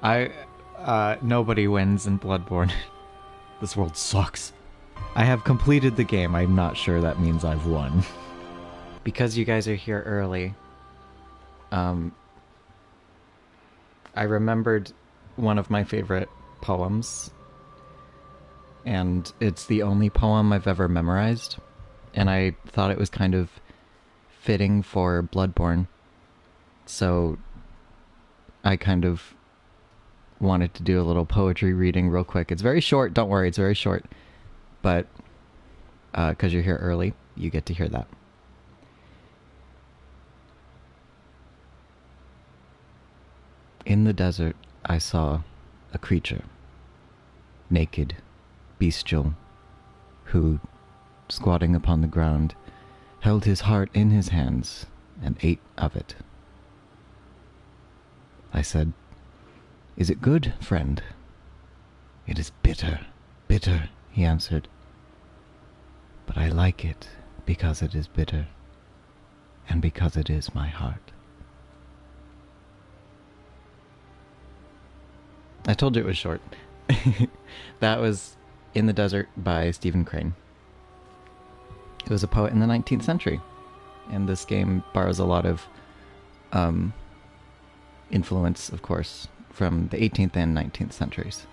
Nobody wins in Bloodborne. This world sucks. I have completed the game. I'm not sure that means I've won. Because you guys are here early, I remembered one of my favorite poems, and it's the only poem I've ever memorized, and I thought it was kind of fitting for Bloodborne, so I kind of wanted to do a little poetry reading real quick. It's very short, don't worry, it's very short, but because you're here early, you get to hear that. In the desert, I saw a creature, naked, bestial, who, squatting upon the ground, held his heart in his hands and ate of it. I said, "Is it good, friend?" "It is bitter, bitter," he answered. "But I like it because it is bitter, and because it is my heart." I told you it was short. That was In the Desert by Stephen Crane. It was a poet in the 19th century, and this game borrows a lot of influence, of course, from the 18th and 19th centuries.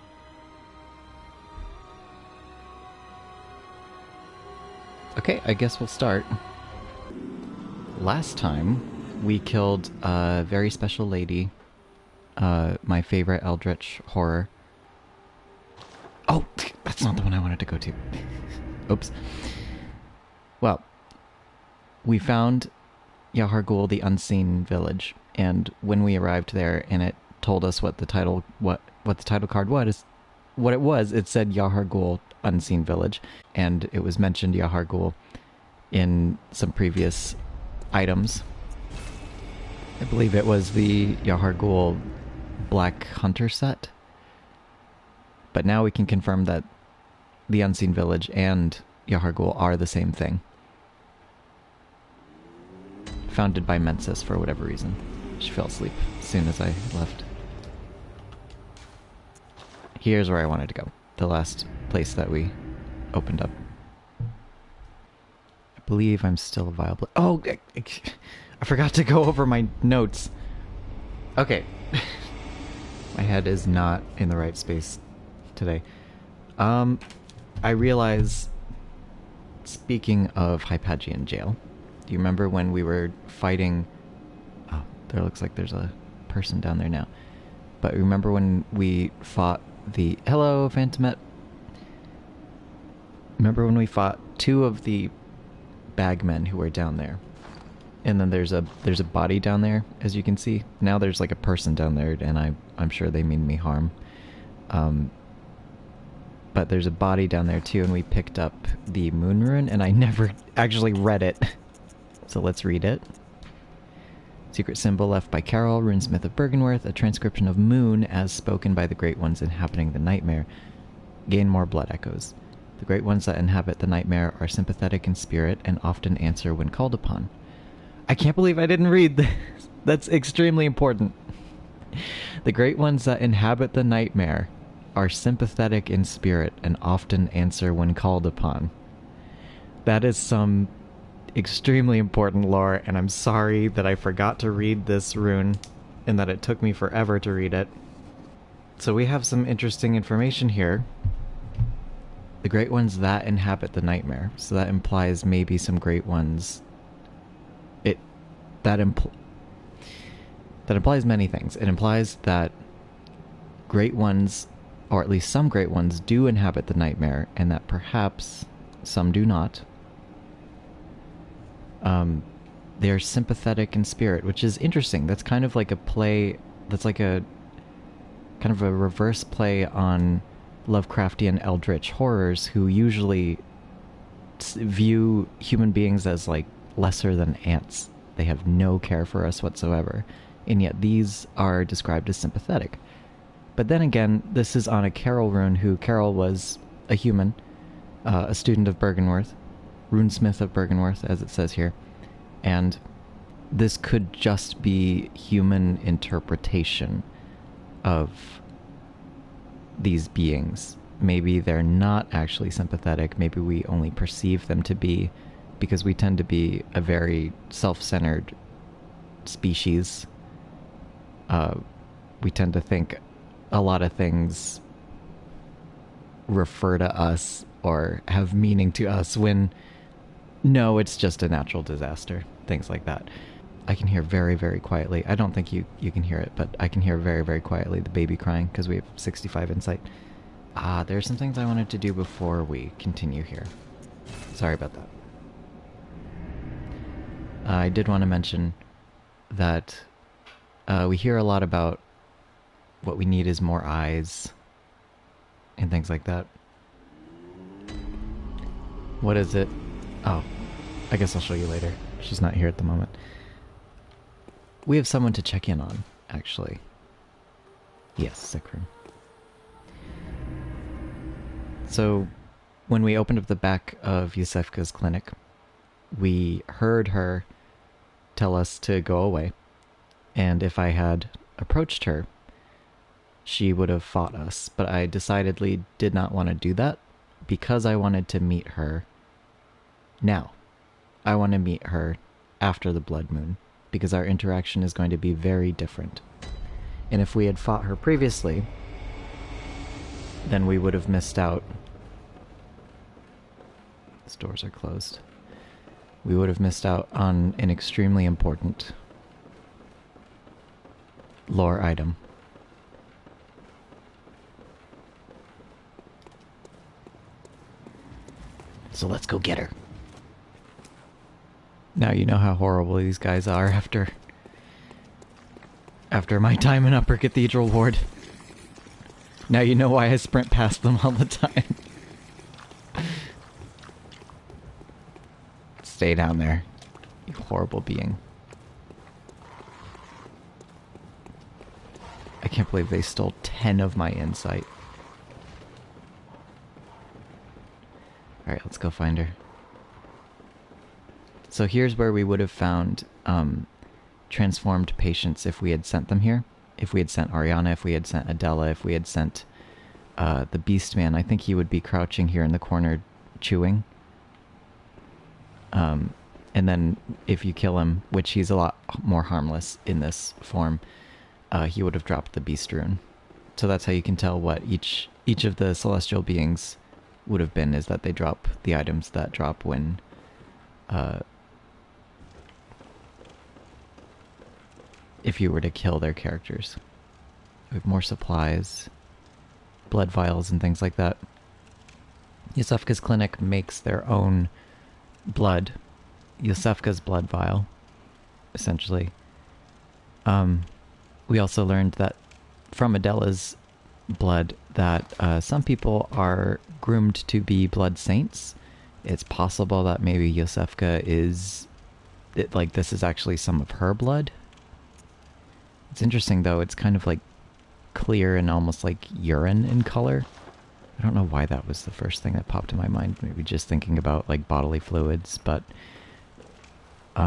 Okay, I guess we'll start. Last time, we killed a very special lady, my favorite eldritch horror. Oh, that's not the one I wanted to go to. Oops. Well, we found Yahar'gul, the Unseen Village, and when we arrived there and it told us what the title card was, it said Yahar'gul, Unseen Village, and it was mentioned Yahar'gul in some previous items. I believe it was the Yahar'gul Black Hunter set. But now we can confirm that the Unseen Village and Yahar'gul are the same thing. Founded by Mensis for whatever reason. She fell asleep as soon as I left. Here's where I wanted to go. The last place that we opened up. I believe I'm still viable. Oh, I forgot to go over my notes. Okay. My head is not in the right space today. I realize, speaking of Hyphagian jail, do you remember when we were fighting... Oh, there looks like there's a person down there now. But remember when we fought the... Hello, Phantomet. Remember when we fought two of the bagmen who were down there? And then there's a body down there, as you can see. Now there's like a person down there, and I'm sure they mean me harm. But there's a body down there too, and we picked up the moon rune, and I never actually read it. So let's read it. Secret symbol left by Carol, runesmith of Bergenworth, a transcription of moon as spoken by the great ones inhabiting the nightmare. Gain more blood echoes. The great ones that inhabit the nightmare are sympathetic in spirit and often answer when called upon. I can't believe I didn't read this. That's extremely important. The great ones that inhabit the nightmare are sympathetic in spirit and often answer when called upon. That is some extremely important lore, and I'm sorry that I forgot to read this rune and that it took me forever to read it. So we have some interesting information here. The great ones that inhabit the nightmare. So that implies maybe some great ones. That implies many things. It implies that great ones, or at least some great ones, do inhabit the nightmare, and that perhaps some do not. They are sympathetic in spirit, which is interesting. That's kind of like a play, that's like a kind of a reverse play on Lovecraftian eldritch horrors, who usually view human beings as like lesser than ants. They have no care for us whatsoever, and yet these are described as sympathetic. But then again, this is on a Carol rune, who Carol was a human, a student of Bergenworth, runesmith of Bergenworth, as it says here, and this could just be human interpretation of these beings. Maybe they're not actually sympathetic. Maybe we only perceive them to be, because we tend to be a very self-centered species. We tend to think a lot of things refer to us or have meaning to us when no, it's just a natural disaster. Things like that. I can hear very, very quietly. I don't think you can hear it, but I can hear very, very quietly the baby crying because we have 65 insight. There's some things I wanted to do before we continue here. Sorry about that. I did want to mention that we hear a lot about what we need is more eyes and things like that. What is it? Oh, I guess I'll show you later. She's not here at the moment. We have someone to check in on, actually. Yes, sick room. So, when we opened up the back of Yusefka's clinic, we heard her tell us to go away. And if I had approached her, she would have fought us. But I decidedly did not want to do that because I wanted to meet her now. I want to meet her after the blood moon because our interaction is going to be very different. And if we had fought her previously, then we would have missed out. These doors are closed. We would have missed out on an extremely important lore item. So let's go get her. Now you know how horrible these guys are after my time in Upper Cathedral Ward. Now you know why I sprint past them all the time. Stay down there, you horrible being. I can't believe they stole 10 of my insight. Alright, let's go find her. So here's where we would have found transformed patients if we had sent them here. If we had sent Ariana, if we had sent Adela, if we had sent the Beast Man. I think he would be crouching here in the corner chewing. And then if you kill him, which he's a lot more harmless in this form, he would have dropped the Beast Rune. So that's how you can tell what each of the celestial beings would have been, is that they drop the items that drop when if you were to kill their characters. We have more supplies, blood vials and things like that. Yusefka's clinic makes their own blood. Yusefka's blood vial, essentially. We also learned that from Adela's blood that some people are groomed to be blood saints. It's possible that maybe Yusefka this is actually some of her blood. It's interesting though, it's kind of like clear and almost like urine in color. I don't know why that was the first thing that popped in my mind, maybe just thinking about like bodily fluids, but we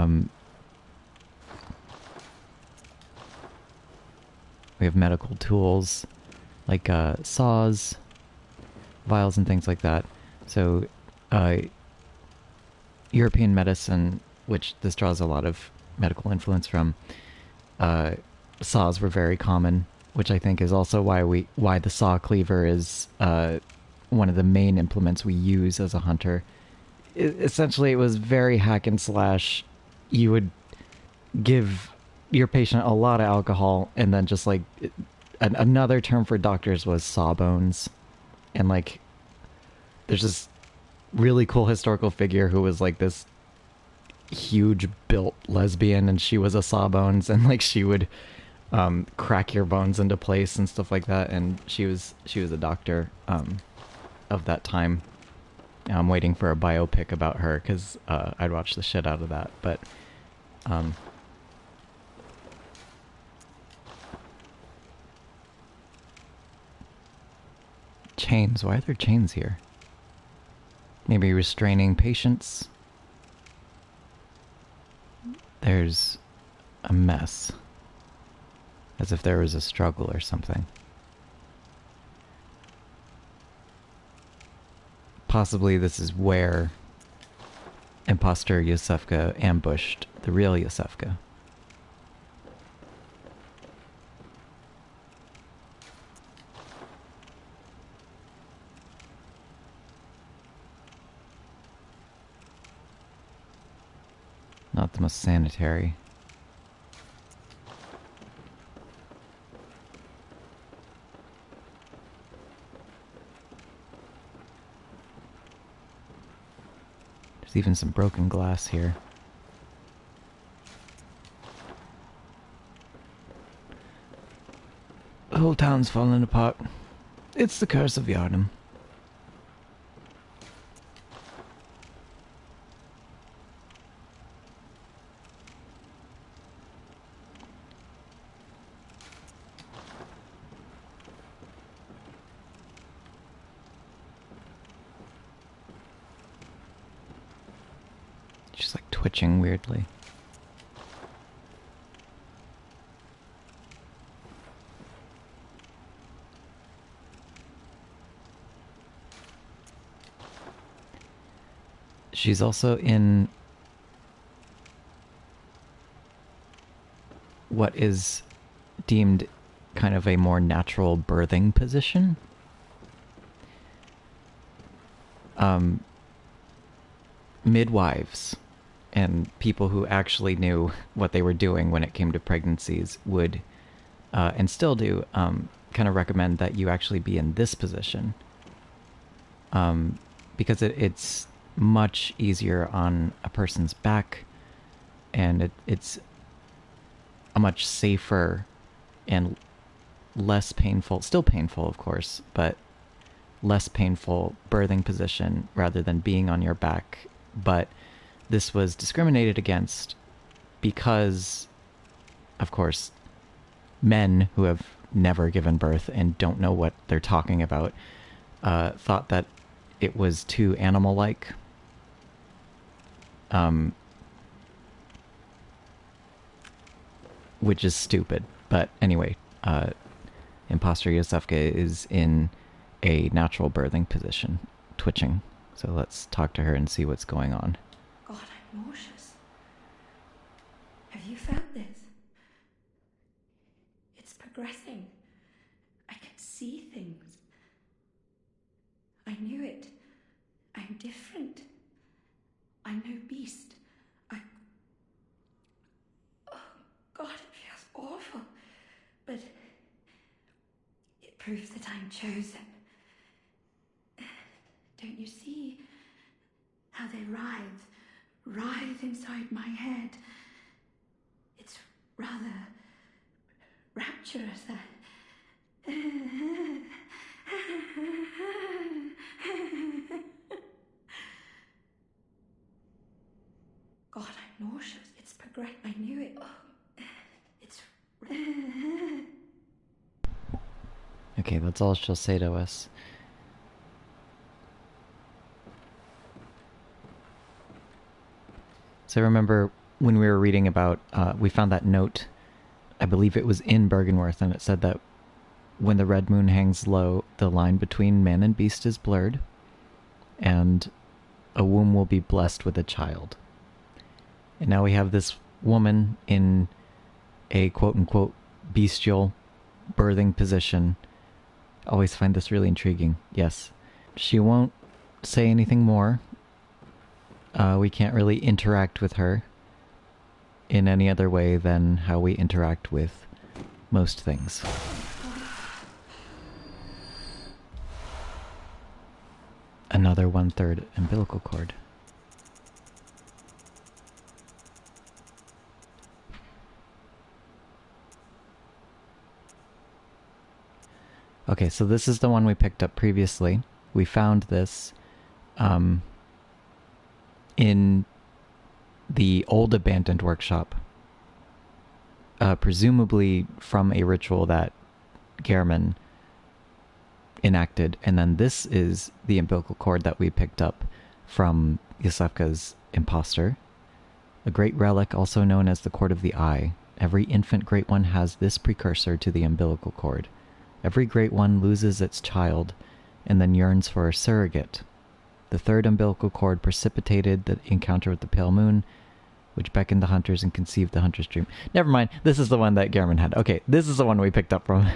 have medical tools like saws, vials and things like that. So European medicine, which this draws a lot of medical influence from, saws were very common, which I think is also why the saw cleaver is one of the main implements we use as a hunter. Essentially, it was very hack and slash. You would give your patient a lot of alcohol, and then just like another term for doctors was sawbones, and like there's this really cool historical figure who was like this huge built lesbian, and she was a sawbones, and like she would crack your bones into place and stuff like that, and she was a doctor of that time. I'm waiting for a biopic about her because I'd watch the shit out of that, but chains. Why are there chains here? Maybe restraining patients. There's a mess. As if there was a struggle or something. Possibly this is where imposter Yosefka ambushed the real Yosefka. Not the most sanitary. There's even some broken glass here. The whole town's falling apart. It's the curse of Yhar'gul. She's like twitching weirdly. She's also in what is deemed kind of a more natural birthing position. Midwives and people who actually knew what they were doing when it came to pregnancies would, and still do, kind of recommend that you actually be in this position. Because it's much easier on a person's back, and it's a much safer and less painful, still painful of course, but less painful birthing position rather than being on your back. But this was discriminated against because, of course, men who have never given birth and don't know what they're talking about thought that it was too animal-like. Which is stupid. But anyway, imposter Yosefka is in a natural birthing position, twitching. So let's talk to her and see what's going on. God, I'm nauseous. Have you felt this? It's progressing. I can see things. I knew it. I'm different. I'm no beast. Oh, God, it feels awful. But it proves that I'm chosen. Don't you see how they writhe inside my head? It's rather rapturous. God, I'm nauseous. It's progressed. I knew it. Oh, it's... Okay, that's all she'll say to us. So I remember when we were reading about, we found that note, I believe it was in Bergenworth, and it said that when the red moon hangs low, the line between man and beast is blurred, and a womb will be blessed with a child. And now we have this woman in a quote-unquote bestial birthing position. Always find this really intriguing. Yes. She won't say anything more. We can't really interact with her in any other way than how we interact with most things. Another 1/3 umbilical cord. Okay, so this is the one we picked up previously. We found this in the old abandoned workshop, presumably from a ritual that Gehrman enacted, and then this is the umbilical cord that we picked up from Yosefka's imposter, a great relic also known as the Cord of the Eye, Every infant Great One has this precursor to the umbilical cord. Every Great One loses its child and then yearns for a surrogate. The third umbilical cord precipitated the encounter with the pale moon, which beckoned the hunters and conceived the hunter's dream. Never mind. This is the one that Gehrman had. Okay, this is the one we picked up from.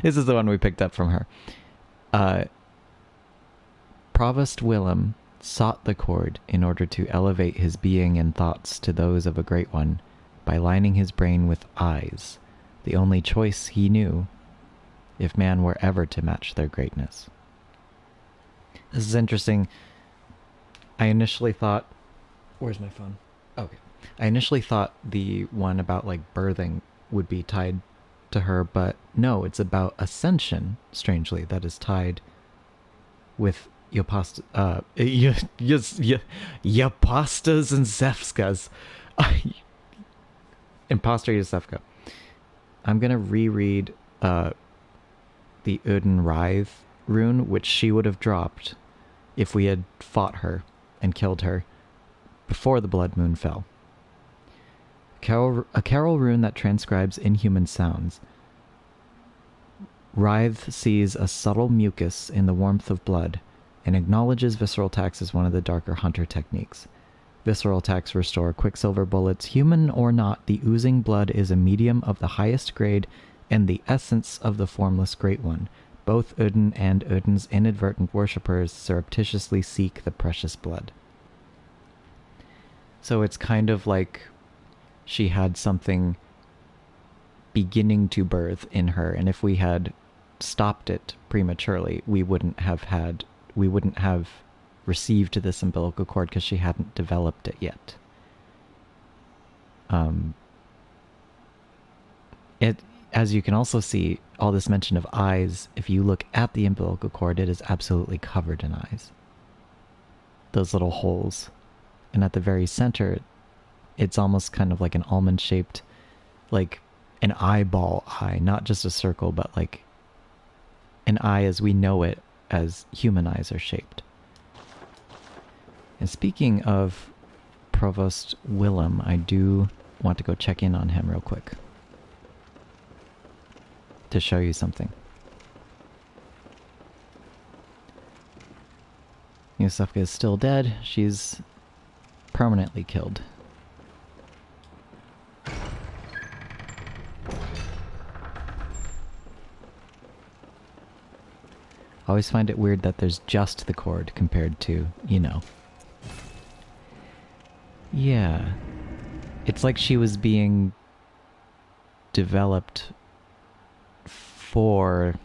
This is the one we picked up from her. Provost Willem sought the cord in order to elevate his being and thoughts to those of a Great One by lining his brain with eyes, the only choice he knew, if man were ever to match their greatness. This is interesting. I initially thought... Where's my phone? Okay. I initially thought the one about, like, birthing would be tied to her, but no, it's about ascension, strangely, that is tied with Yapastas and Zefskas. Imposter Yosefka. I'm going to reread the Uden Writhe rune, which she would have dropped if we had fought her and killed her before the blood moon fell. A carol rune that transcribes inhuman sounds. Writhe sees a subtle mucus in the warmth of blood and acknowledges visceral attacks as one of the darker hunter techniques. Visceral attacks restore quicksilver bullets. Human or not, the oozing blood is a medium of the highest grade and the essence of the formless Great One. Both Uden and Uden's inadvertent worshippers surreptitiously seek the precious blood. So it's kind of like she had something beginning to birth in her, and if we had stopped it prematurely, we wouldn't have received this umbilical cord because she hadn't developed it yet. As you can also see, all this mention of eyes, if you look at the umbilical cord, it is absolutely covered in eyes. Those little holes. And at the very center, it's almost kind of like an almond-shaped, like an eyeball eye, not just a circle, but like an eye as we know it, as human eyes are shaped. And speaking of Provost Willem, I do want to go check in on him real quick to show you something. Yosefka is still dead. She's permanently killed. I always find it weird that there's just the cord compared to, you know. Yeah. It's like she was being developed for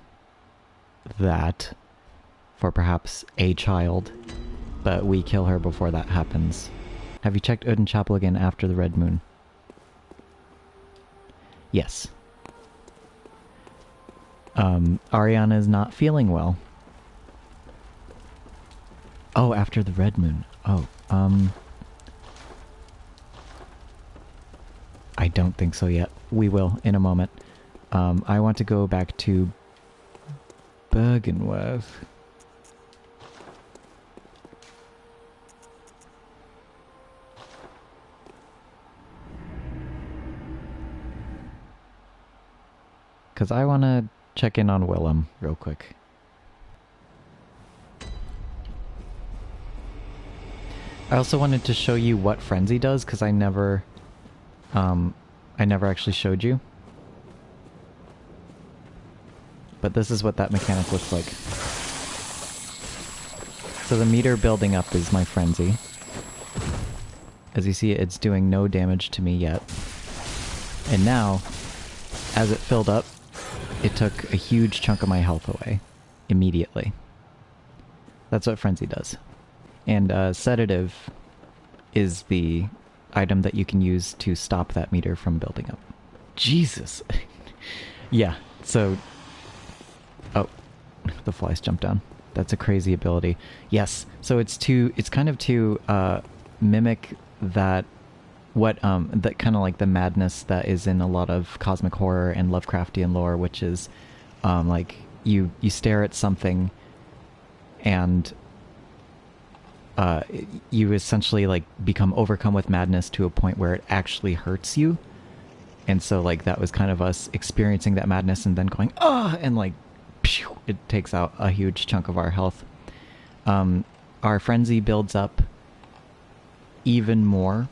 that, for perhaps a child, but we kill her before that happens. Have you checked Yahar'gul Chapel again after the red moon? Yes. Ariana is not feeling well. Oh, after the red moon. Oh, I don't think so yet. We will in a moment. I want to go back to Bergenworth. Because I want to check in on Willem real quick. I also wanted to show you what Frenzy does, because I never actually showed you. But this is what that mechanic looks like. So the meter building up is my Frenzy. As you see, it's doing no damage to me yet. And now, as it filled up, it took a huge chunk of my health away. Immediately. That's what Frenzy does. And Sedative is the item that you can use to stop that meter from building up. Jesus! Yeah, so... Oh, the flies jumped down. That's a crazy ability. Yes, so it's kind of to mimic that that kind of like the madness that is in a lot of cosmic horror and Lovecraftian lore, which is like you stare at something and you essentially like become overcome with madness to a point where it actually hurts you, And so, like, that was kind of us experiencing that madness and then going, ah, and like, phew, it takes out a huge chunk of our health. Our frenzy builds up even more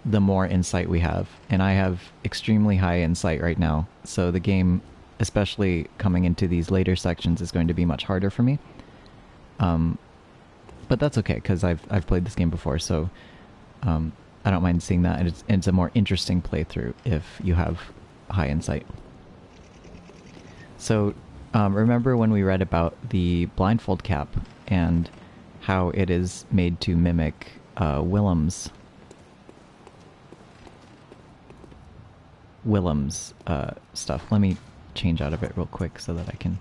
the more insight we have. And I have extremely high insight right now. So the game, especially coming into these later sections, is going to be much harder for me. But that's okay, because I've played this game before, so I don't mind seeing that. And it's a more interesting playthrough if you have high insight. So remember when we read about the blindfold cap and how it is made to mimic Willem's stuff. Let me change out of it real quick so that I can...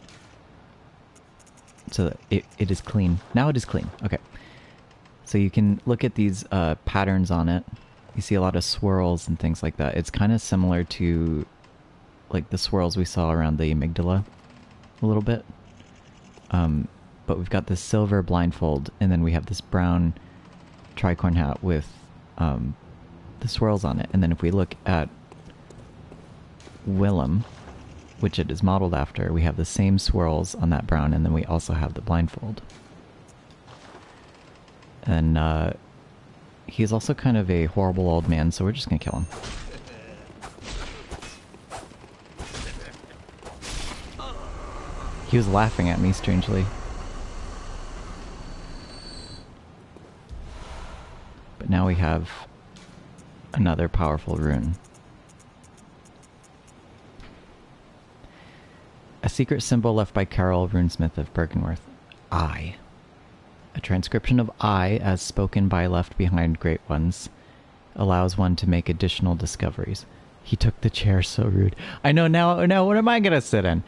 So that it is clean. Now it is clean. Okay. So you can look at these patterns on it. You see a lot of swirls and things like that. It's kind of similar to like the swirls we saw around the amygdala a little bit. But we've got this silver blindfold, and then we have this brown tricorn hat with the swirls on it. And then if we look at Willem, which it is modeled after, we have the same swirls on that brown, and then we also have the blindfold. And he's also kind of a horrible old man, so we're just gonna kill him. He was laughing at me, strangely. But now we have another powerful rune. A secret symbol left by Carol, runesmith of Bergenworth. I. A transcription of I, as spoken by left behind Great Ones, allows one to make additional discoveries. He took the chair, so rude. I know, now what am I gonna sit in?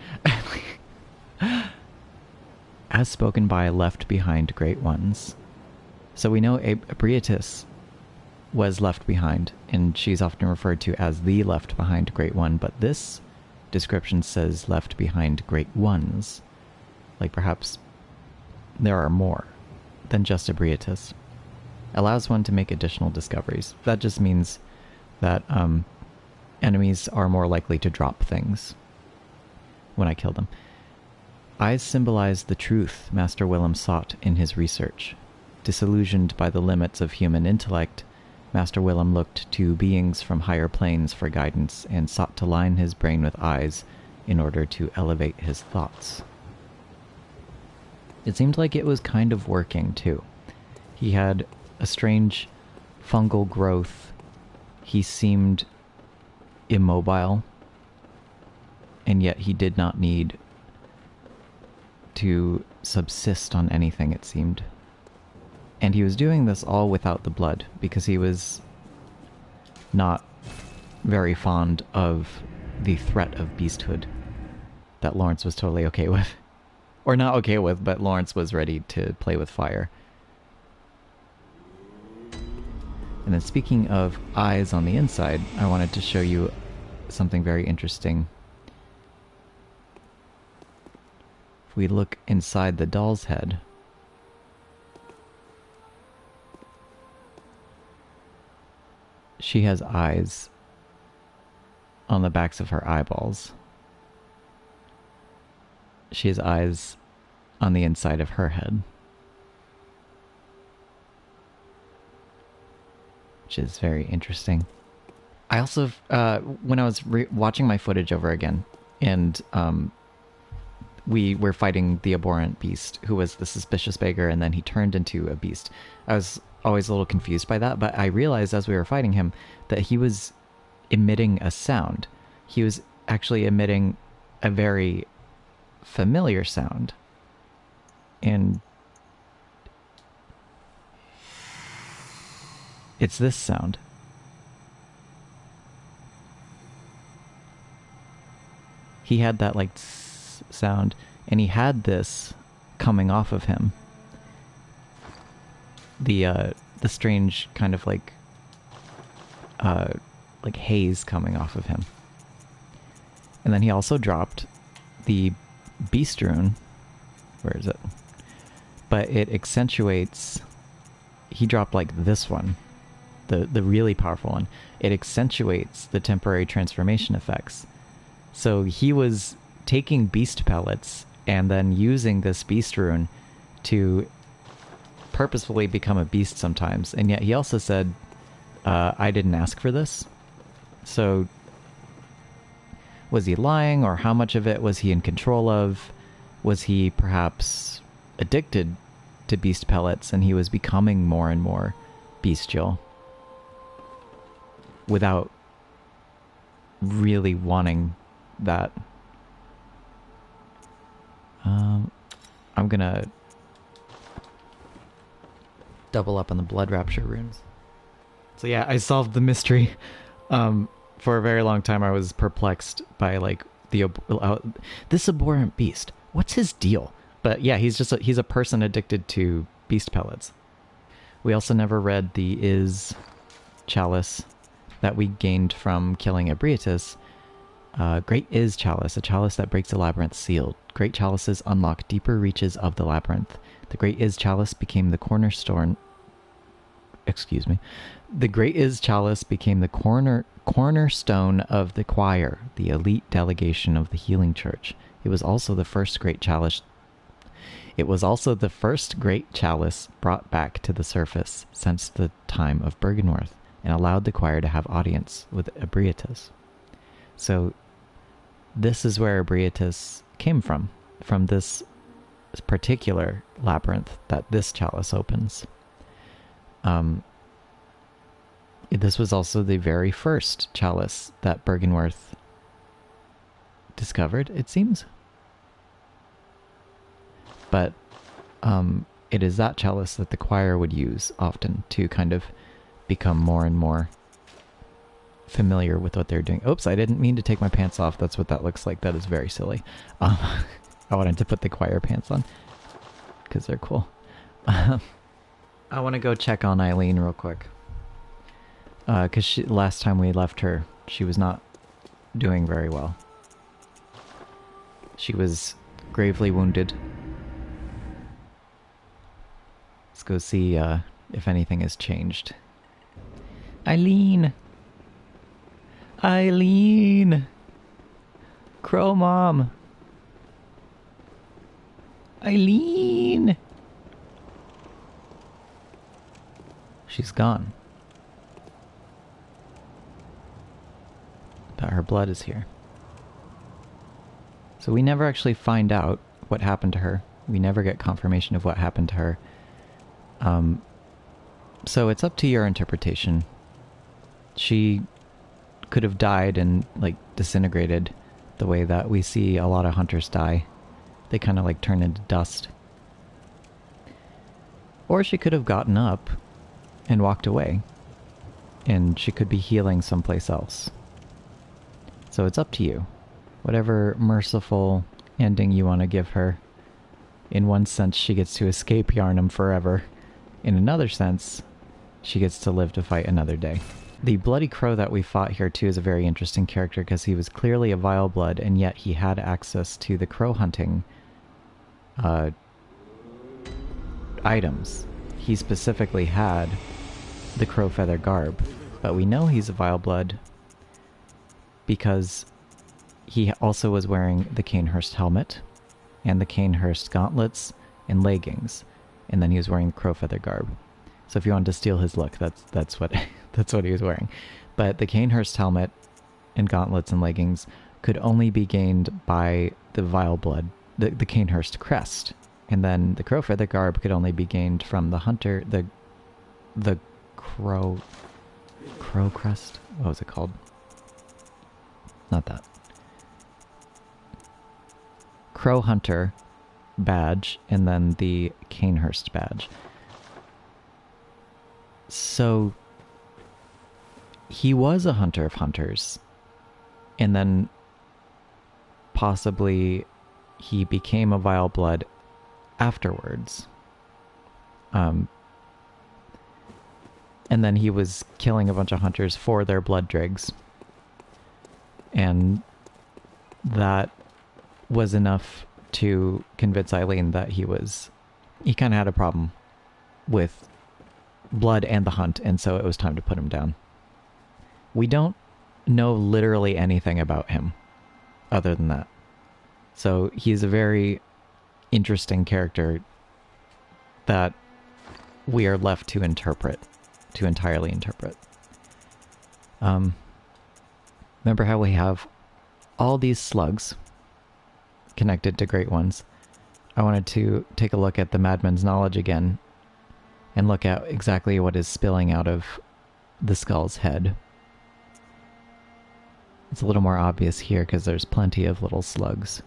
As spoken by left behind Great Ones. So we know Abriatis was left behind, and she's often referred to as the left behind Great One, but this description says left behind Great Ones. Like perhaps there are more than just Abriatis. Allows one to make additional discoveries. That just means that enemies are more likely to drop things when I kill them. Eyes symbolize the truth Master Willem sought in his research. Disillusioned by the limits of human intellect, Master Willem looked to beings from higher planes for guidance and sought to line his brain with eyes in order to elevate his thoughts. It seemed like it was kind of working, too. He had a strange fungal growth. He seemed immobile, and yet he did not need to subsist on anything, it seemed. And he was doing this all without the blood, because he was not very fond of the threat of beasthood that Lawrence was totally okay with. Or not okay with, but Lawrence was ready to play with fire. And then speaking of eyes on the inside, I wanted to show you something very interesting. If we look inside the doll's head, she has eyes on the backs of her eyeballs. She has eyes on the inside of her head, which is very interesting. I also, when I was watching my footage over again, and we were fighting the abhorrent beast, who was the suspicious beggar, and then he turned into a beast. I was always a little confused by that, but I realized as we were fighting him that he was emitting a sound. He was actually emitting a very familiar sound. And it's this sound. He had that like sound, and he had this coming off of him. The strange kind of like haze coming off of him. And then he also dropped the beast rune. Where is it? But it accentuates. He dropped like this one. the really powerful one, it accentuates the temporary transformation effects. So he was taking beast pellets and then using this beast rune to purposefully become a beast sometimes. And yet he also said, I didn't ask for this. So was he lying, or how much of it was he in control of? Was he perhaps addicted to beast pellets and he was becoming more and more bestial without really wanting that? I'm gonna double up on the blood rapture runes. So yeah, I solved the mystery. For a very long time I was perplexed by like this abhorrent beast. What's his deal? But yeah, he's a person addicted to beast pellets. We also never read the chalice that we gained from killing Ebrietas. Great is chalice, a chalice that breaks a labyrinth sealed. Great chalices unlock deeper reaches of the labyrinth. The Great Is chalice became the cornerstone. Excuse me. The Great Is chalice became the cornerstone of the choir, the elite delegation of the healing church. It was also the first great chalice. It was also the first great chalice brought back to the surface since the time of Bergenworth, and allowed the choir to have audience with Ebrietas. So this is where Ebrietas came from this particular labyrinth that this chalice opens. This was also the very first chalice that Bergenworth discovered, it seems. But it is that chalice that the choir would use often to kind of become more and more familiar with what they're doing. Oops, I didn't mean to take my pants off. That's what that looks like. That is very silly. I wanted to put the choir pants on because they're cool. I want to go check on Eileen real quick. Because last time we left her, she was not doing very well. She was gravely wounded. Let's go see if anything has changed. Eileen! Eileen! Crow Mom! Eileen! She's gone. But her blood is here. So we never actually find out what happened to her. We never get confirmation of what happened to her. So it's up to your interpretation. She could have died and, like, disintegrated the way that we see a lot of hunters die. They kind of, like, turn into dust. Or she could have gotten up and walked away. And she could be healing someplace else. So it's up to you. Whatever merciful ending you want to give her. In one sense, she gets to escape Yharnam forever. In another sense, she gets to live to fight another day. The Bloody Crow that we fought here, too, is a very interesting character because he was clearly a vile blood, and yet he had access to the crow hunting items. He specifically had the crow feather garb, but we know he's a vile blood because he also was wearing the Canehurst helmet and the Canehurst gauntlets and leggings, and then he was wearing crow feather garb. So if you wanted to steal his look, that's what that's what he was wearing. But the Canehurst helmet and gauntlets and leggings could only be gained by the vile blood, the Canehurst crest, and then the crow feather garb could only be gained from the hunter, the crow crest. What was it called? Not that. Crow hunter badge, and then the Canehurst badge. So he was a hunter of hunters, and then possibly he became a vile blood afterwards. And then he was killing a bunch of hunters for their blood dregs. And that was enough to convince Eileen that he kind of had a problem with blood and the hunt, and so it was time to put him down. We don't know literally anything about him other than that. So he's a very interesting character that we are left to interpret, to entirely interpret. Remember how we have all these slugs connected to great ones? I wanted to take a look at the Madman's Knowledge again and look at exactly what is spilling out of the skull's head. It's a little more obvious here because there's plenty of little slugs,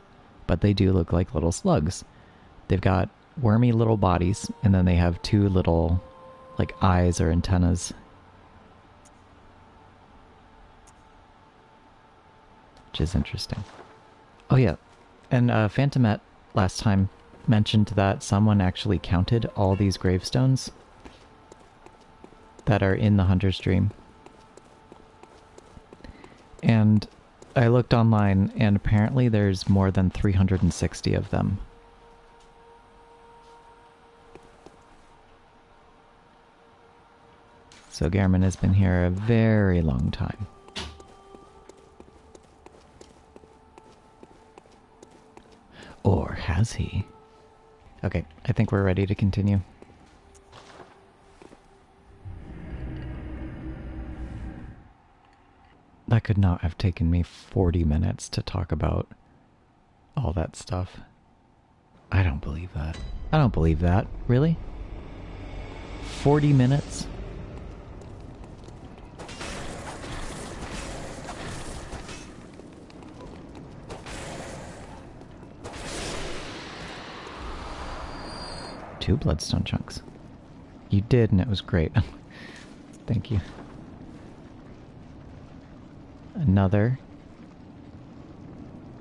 but they do look like little slugs. They've got wormy little bodies, and then they have two little, like, eyes or antennas. Which is interesting. Oh yeah, and Phantomet last time mentioned that someone actually counted all these gravestones that are in the Hunter's Dream. And I looked online, and apparently there's more than 360 of them. So Gehrman has been here a very long time. Or has he? Okay, I think we're ready to continue. That could not have taken me 40 minutes to talk about all that stuff. I don't believe that. I don't believe that. Really? 40 minutes? Two bloodstone chunks. You did, and it was great. Thank you. Another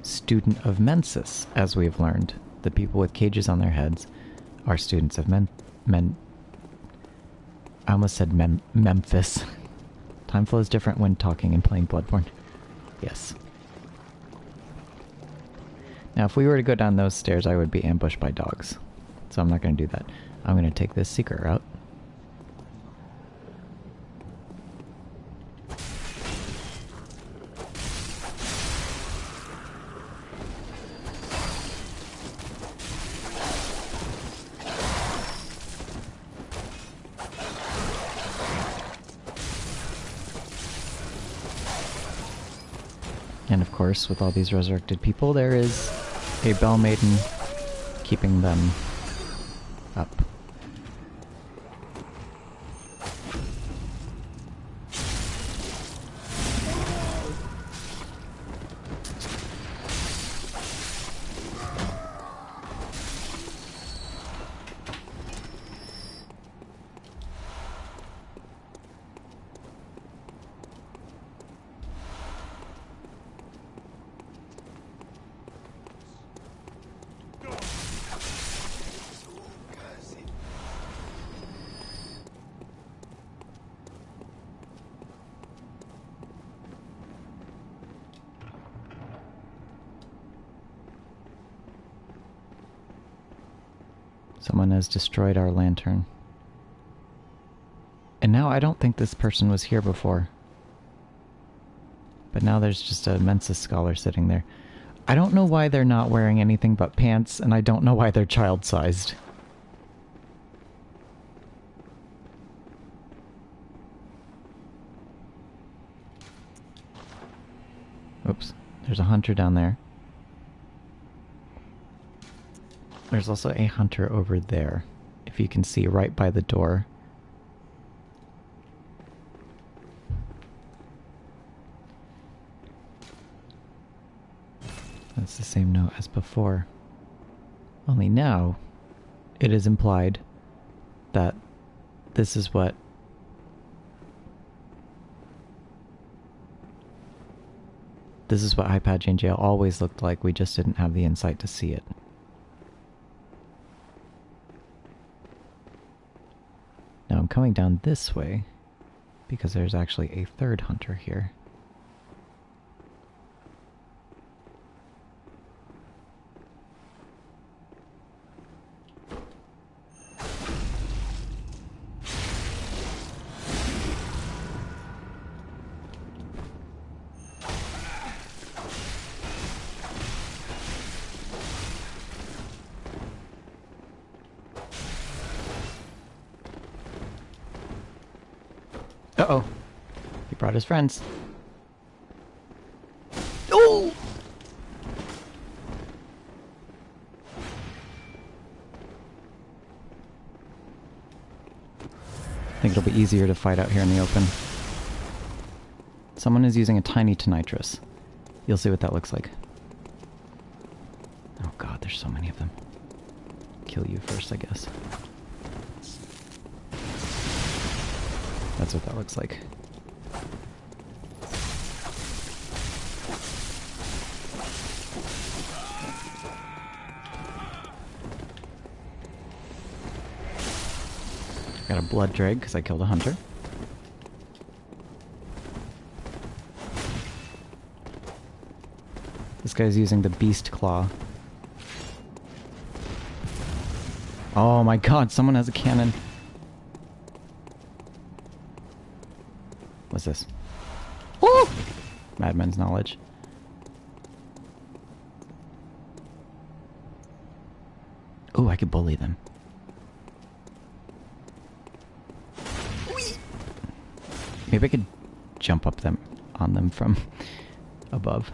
student of Mensis, as we've learned. The people with cages on their heads are students of I almost said Memphis. Time flows different when talking and playing Bloodborne. Yes. Now, if we were to go down those stairs, I would be ambushed by dogs. So I'm not going to do that. I'm going to take this secret route. And of course, with all these resurrected people, there is a Bell Maiden keeping them up. Someone has destroyed our lantern. And now I don't think this person was here before. But now there's just a Mensis scholar sitting there. I don't know why they're not wearing anything but pants, and I don't know why they're child-sized. Oops. There's a hunter down there. There's also a hunter over there, if you can see, right by the door. That's the same note as before. Only now, it is implied that this is what Hyphagian Jail always looked like. We just didn't have the insight to see it. Now I'm coming down this way because there's actually a third hunter here. Uh-oh. He brought his friends. Oh! I think it'll be easier to fight out here in the open. Someone is using a tiny tonitrus. You'll see what that looks like. Oh god, there's so many of them. Kill you first, I guess. That's what that looks like. Got a blood drag because I killed a hunter. This guy's using the beast claw. Oh my god, someone has a cannon. What's this? Woo! Madman's knowledge. Ooh, I could bully them. Maybe I could jump up on them from above.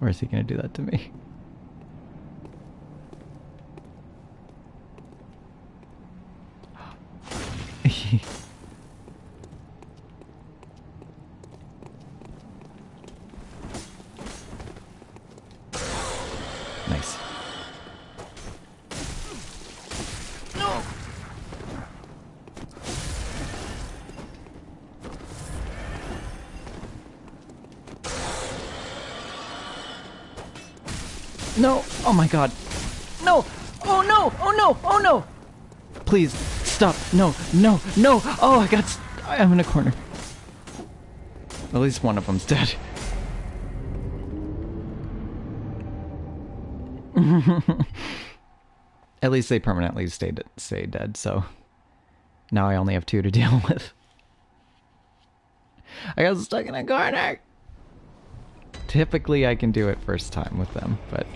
Or is he going to do that to me? Nice. No! No! Oh my god! No! Oh no! Oh no! Oh no! Please, stop! No! No! No! Oh, I'm in a corner. At least one of them's dead. At least they permanently stay dead, so now I only have 2 to deal with. I got stuck in a corner! Typically I can do it first time with them, but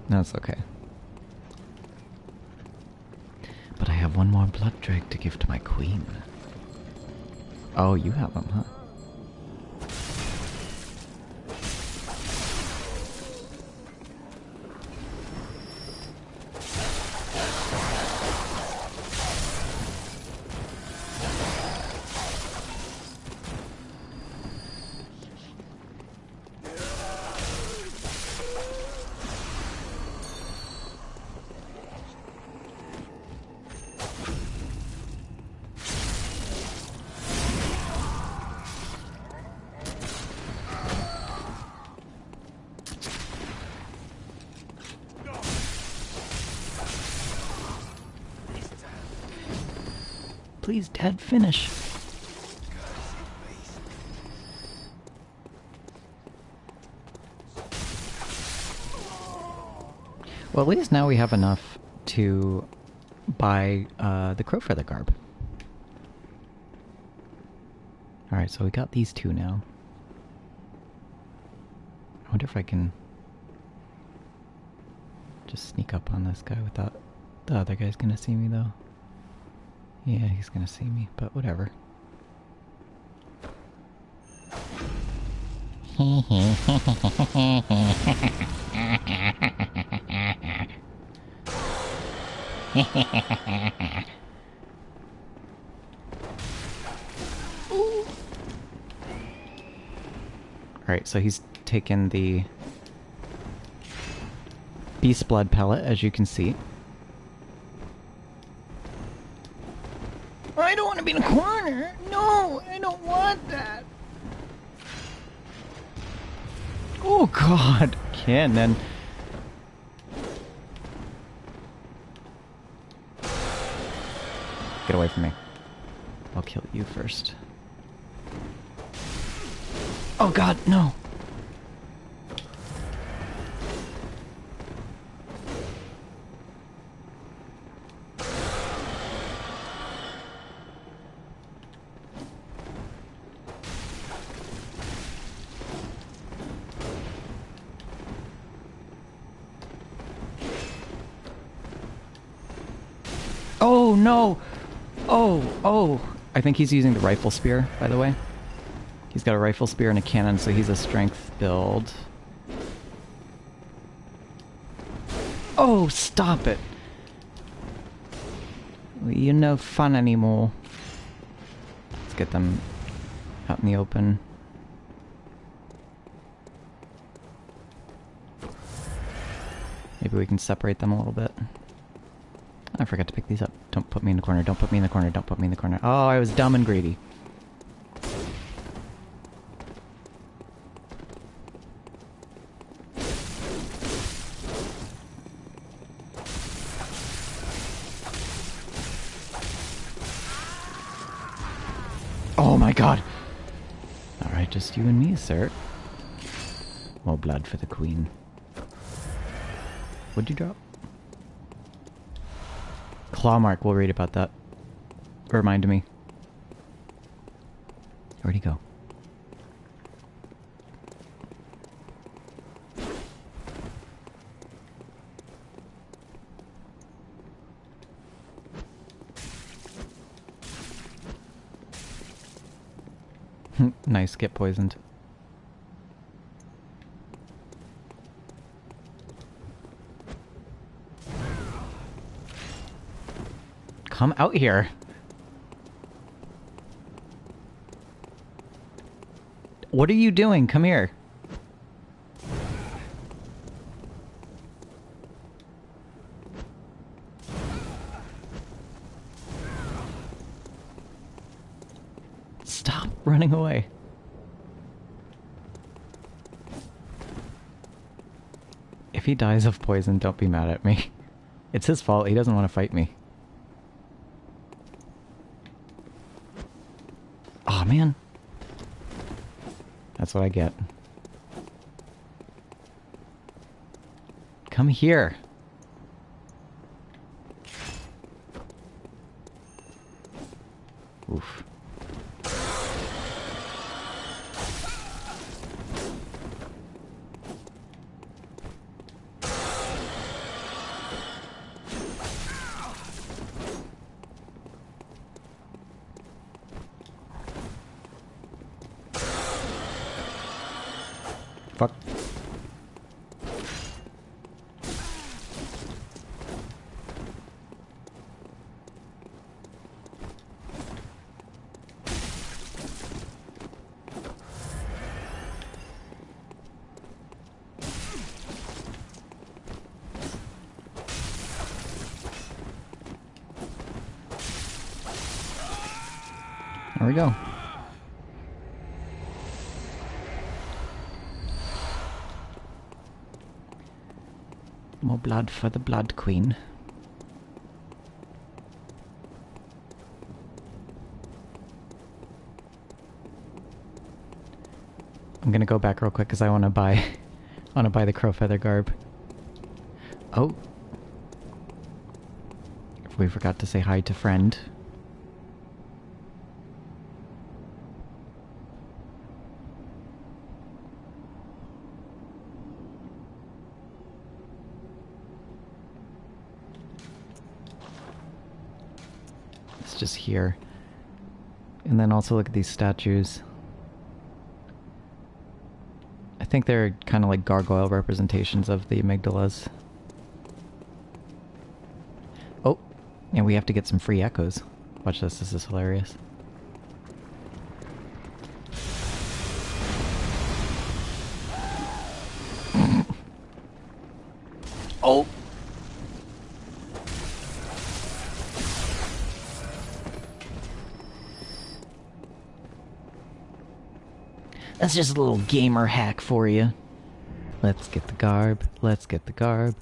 that's okay. But I have one more blood drag to give to my queen. Oh, you have them, huh? Please, Dad, finish. Well, at least now we have enough to buy the crowfeather garb. Alright, so we got these 2 now. I wonder if I can just sneak up on this guy without the other guy's gonna see me, though. Yeah, he's gonna see me, but whatever. Alright, so he's taken the beast blood pellet, as you can see. I don't want to be in a corner! No! I don't want that! Oh god! Cannon! Get away from me. I'll kill you first. Oh god, no! Oh, no! Oh! I think he's using the rifle spear, by the way. He's got a rifle spear and a cannon, so he's a strength build. Oh, stop it! You're no fun anymore. Let's get them out in the open. Maybe we can separate them a little bit. I forgot to pick these up. Don't put me in the corner, don't put me in the corner, don't put me in the corner. Oh, I was dumb and greedy. Oh my god! Alright, just you and me, sir. More blood for the queen. What'd you drop? Claw mark, we'll read about that. Remind me. Where'd he go? Nice, get poisoned. Come out here. What are you doing? Come here. Stop running away. If he dies of poison, don't be mad at me. It's his fault. He doesn't want to fight me. Aw, man. That's what I get. Come here. Oof. Fuck. There we go. More blood for the Blood Queen. I'm gonna go back real quick because I want to buy the crow feather garb. Oh, we forgot to say hi to friend. Just here. And then also look at these statues. I think they're kind of like gargoyle representations of the amygdalas. Oh, and we have to get some free echoes. Watch this is hilarious. Oh! That's just a little gamer hack for you. Let's get the garb. Let's get the garb.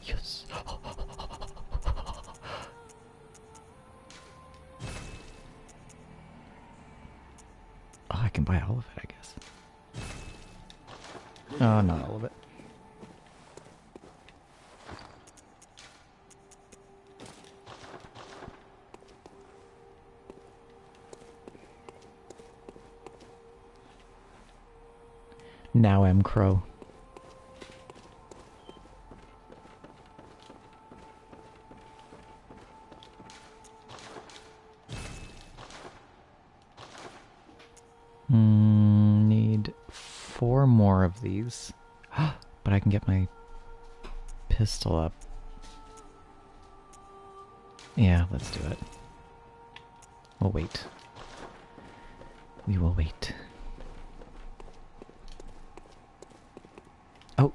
Yes. Oh, I can buy all of it, I guess. Oh, not all of it. Now I'm Crow. Need 4 more of these. But I can get my pistol up. Yeah, let's do it. We'll wait. We will wait. Oh!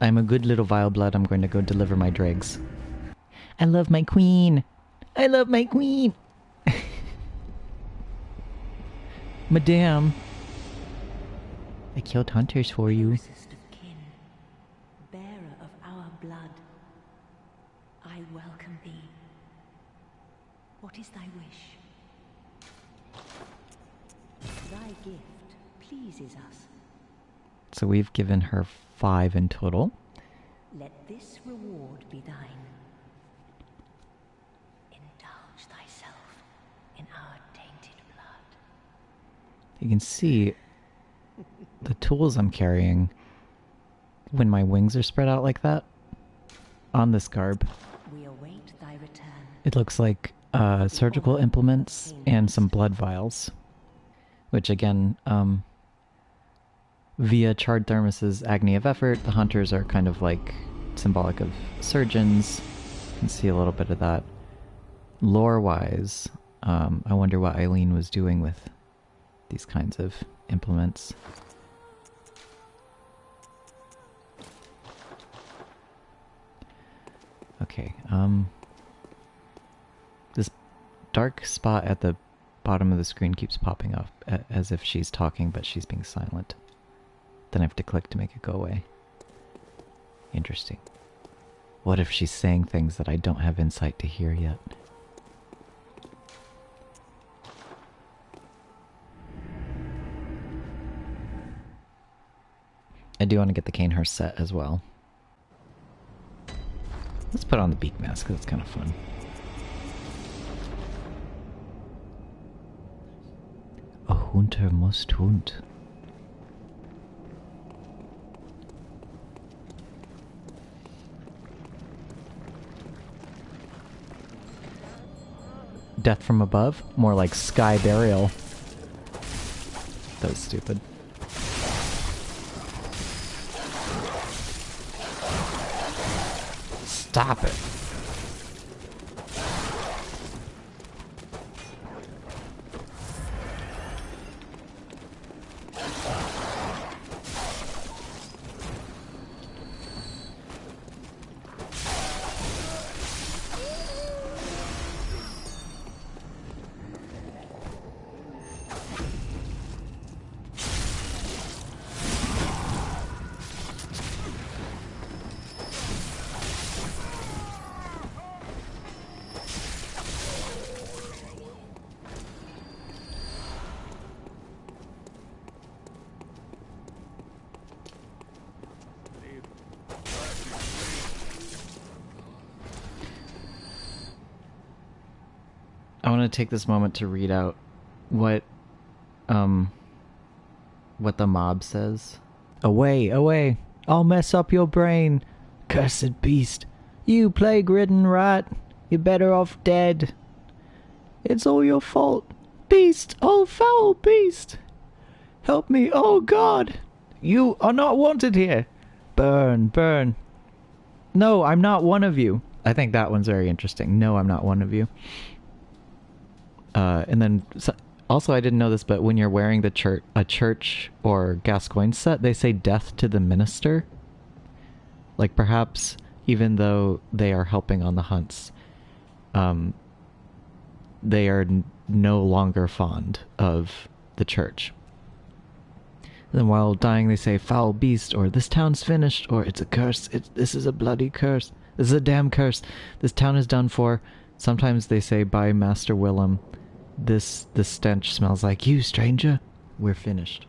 I'm a good little vile blood. I'm going to go deliver my dregs. I love my queen! I love my queen! Madame! I killed hunters for you. Closest of kin, bearer of our blood, I welcome thee. What is thy wish? Thy gift pleases us. So we've given her 5 in total. Let this reward be thine. Indulge thyself in our tainted blood. You can see the tools I'm carrying when my wings are spread out like that on this garb. We await thy return. It looks like surgical implements and some blood vials, which again, via charred thermos's agony of effort, the hunters are kind of like symbolic of surgeons. You can see a little bit of that. Lore-wise, I wonder what Eileen was doing with these kinds of implements. Okay, this dark spot at the bottom of the screen keeps popping up as if she's talking, but she's being silent. Then I have to click to make it go away. Interesting. What if she's saying things that I don't have insight to hear yet? I do want to get the Canehurst set as well. Let's put on the beak mask because it's kind of fun. A hunter must hunt. Death from above? More like sky burial. That was stupid. Stop it. I want to take this moment to read out what the mob says. Away, away! I'll mess up your brain, cursed beast! You plague-ridden rat! You're better off dead! It's all your fault! Beast! Oh, foul beast! Help me, oh God! You are not wanted here! Burn, burn! No, I'm not one of you! I think that one's very interesting. No, I'm not one of you. And then, also I didn't know this, but when you're wearing a church or Gascoigne set, they say death to the minister. Like perhaps, even though they are helping on the hunts, they are no longer fond of the church. And then while dying they say, foul beast, or this town's finished, or it's a curse, this is a bloody curse, this is a damn curse, this town is done for. Sometimes they say, by Master Willem, this stench smells like you, stranger. We're finished.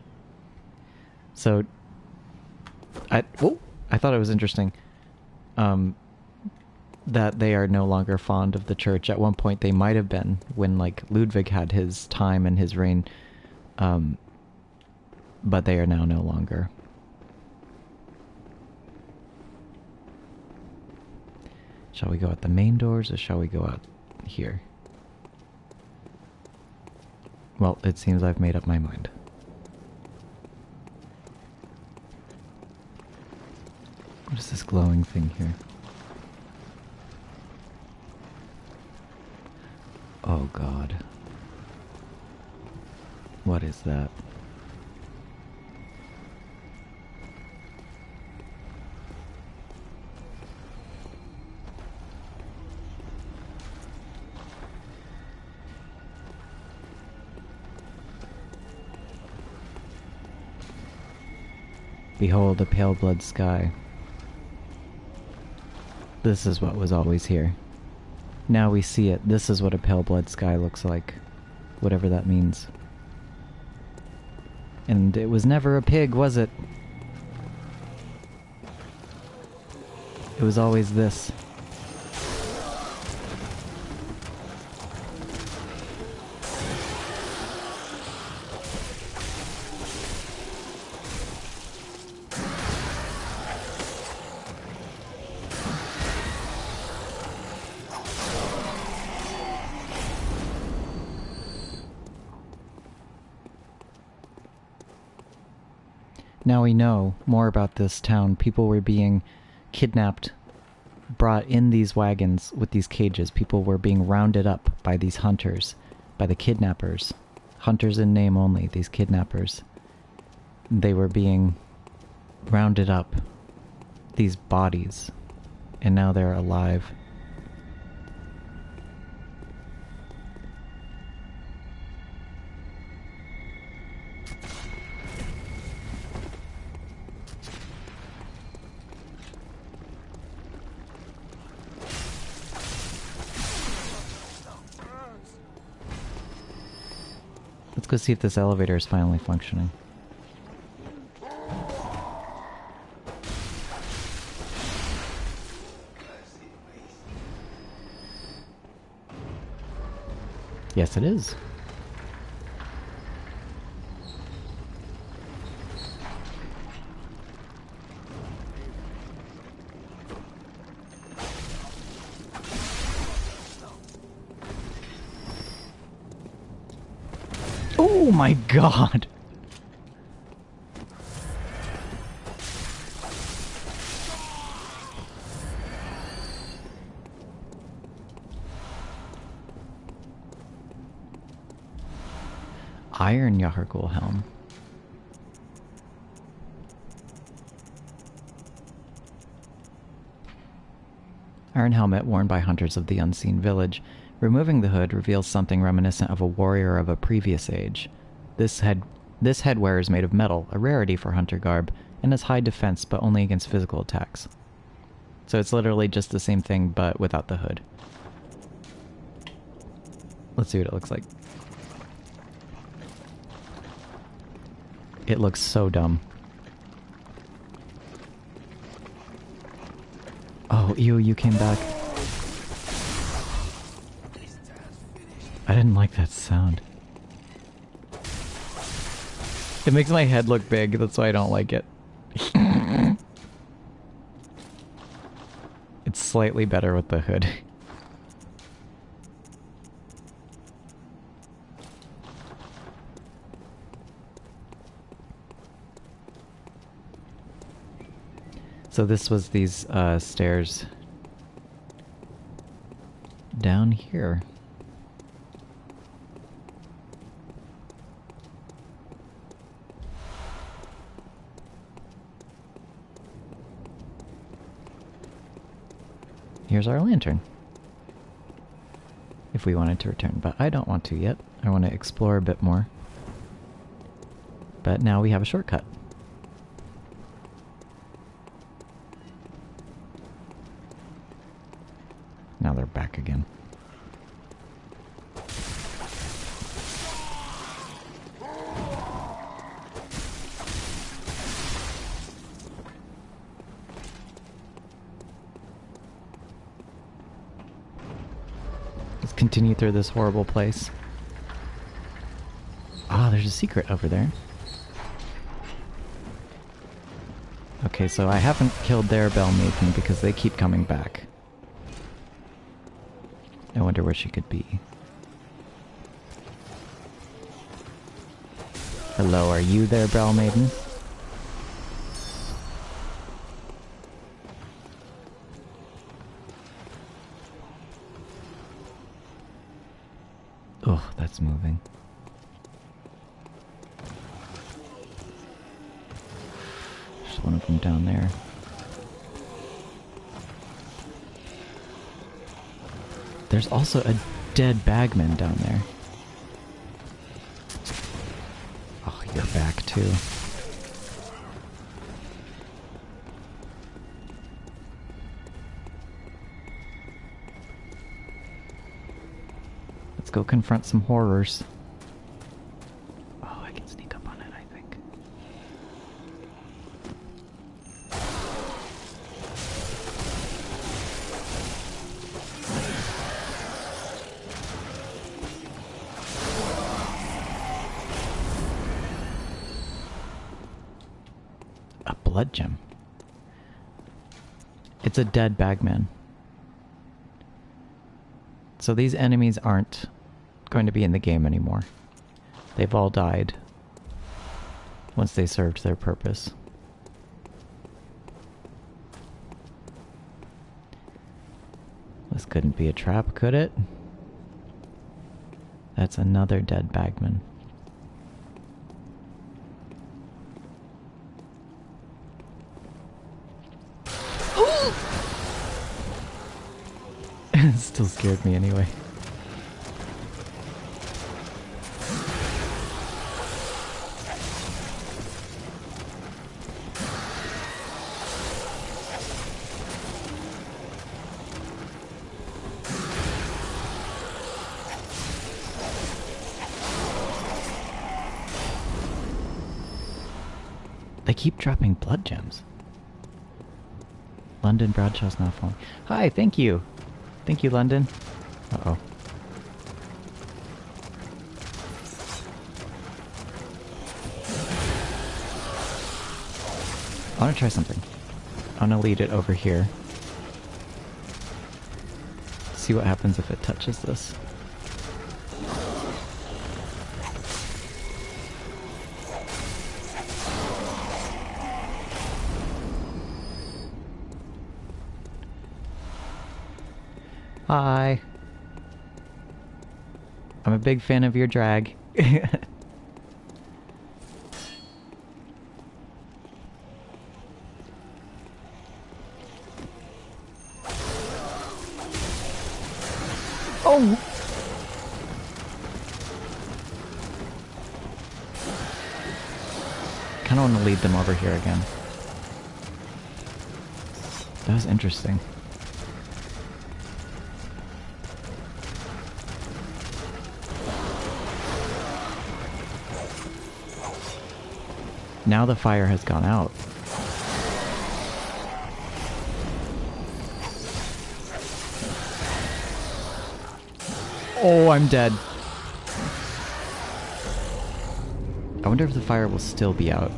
So, I thought it was interesting that they are no longer fond of the church. At one point they might have been, when like Ludwig had his time and his reign, but they are now no longer. Shall we go out the main doors or shall we go out here? Well, it seems I've made up my mind. What is this glowing thing here? Oh god. What is that? Behold a pale blood sky. This is what was always here. Now we see it. This is what a pale blood sky looks like. Whatever that means. And it was never a pig, was it? It was always this. Now we know more about this town. People were being kidnapped, brought in these wagons with these cages. People were being rounded up by these hunters, by the kidnappers. Hunters in name only, these kidnappers. They were being rounded up, these bodies, and now they're alive. Let's go see if this elevator is finally functioning. Yes, it is. Oh my god! Iron Yahar'gul helm. Iron helmet worn by hunters of the unseen village. Removing the hood reveals something reminiscent of a warrior of a previous age. This headwear is made of metal, a rarity for hunter garb, and has high defense but only against physical attacks. So it's literally just the same thing but without the hood. Let's see what it looks like. It looks so dumb. Oh, ew, you came back. I didn't like that sound. It makes my head look big, that's why I don't like it. It's slightly better with the hood. So this was these stairs down here. Here's our lantern. If we wanted to return, but I don't want to yet. I want to explore a bit more. But now we have a shortcut. Now they're back again. Let's continue through this horrible place. Ah, there's a secret over there. Okay, so I haven't killed their Bell Maiden because they keep coming back. I wonder where she could be. Hello, are you there, Bell Maiden? Oh, that's moving. There's one of them down there. There's also a dead bagman down there. Oh, you're back too. Let's go confront some horrors. Oh, I can sneak up on it, I think. A blood gem. It's a dead bagman. So these enemies aren't going to be in the game anymore. They've all died once they served their purpose. This couldn't be a trap, could it? That's another dead bagman. It still scared me anyway. They keep dropping blood gems. London Bradshaw's not falling. Hi, thank you. Thank you, London. Uh-oh. I want to try something. I want to lead it over here. See what happens if it touches this. Hi. I'm a big fan of your drag. Oh! Kinda want to lead them over here again. That was interesting. Now the fire has gone out. Oh, I'm dead. I wonder if the fire will still be out.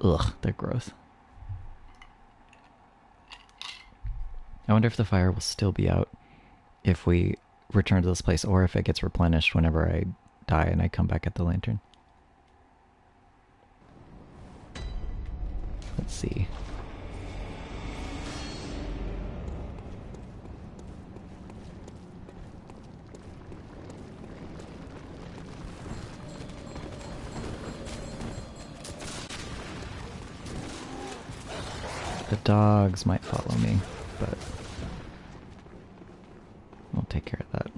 Ugh, they're gross. I wonder if the fire will still be out if we return to this place, or if it gets replenished whenever I die and I come back at the lantern. Let's see. The dogs might follow me, but we'll take care of that.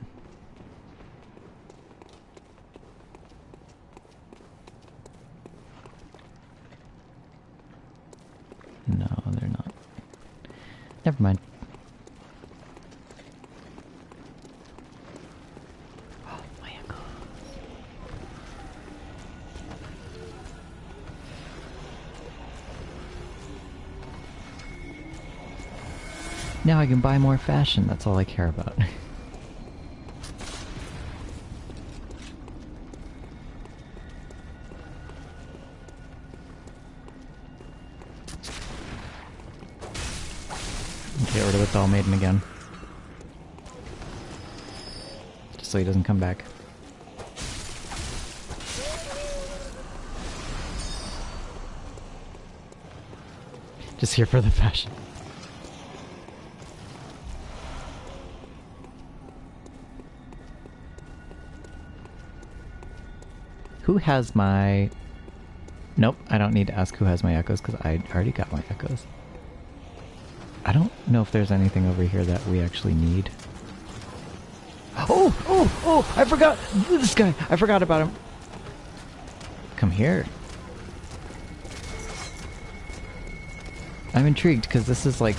No, they're not. Never mind. Oh, my ankle. Now I can buy more fashion. That's all I care about. Get rid of the Doll Maiden again. Just so he doesn't come back. Just here for the fashion. Who has my... Nope, I don't need to ask who has my echoes because I already got my echoes. I don't know if there's anything over here that we actually need. Oh! Oh! Oh! I forgot! This guy! I forgot about him! Come here. I'm intrigued because this is like...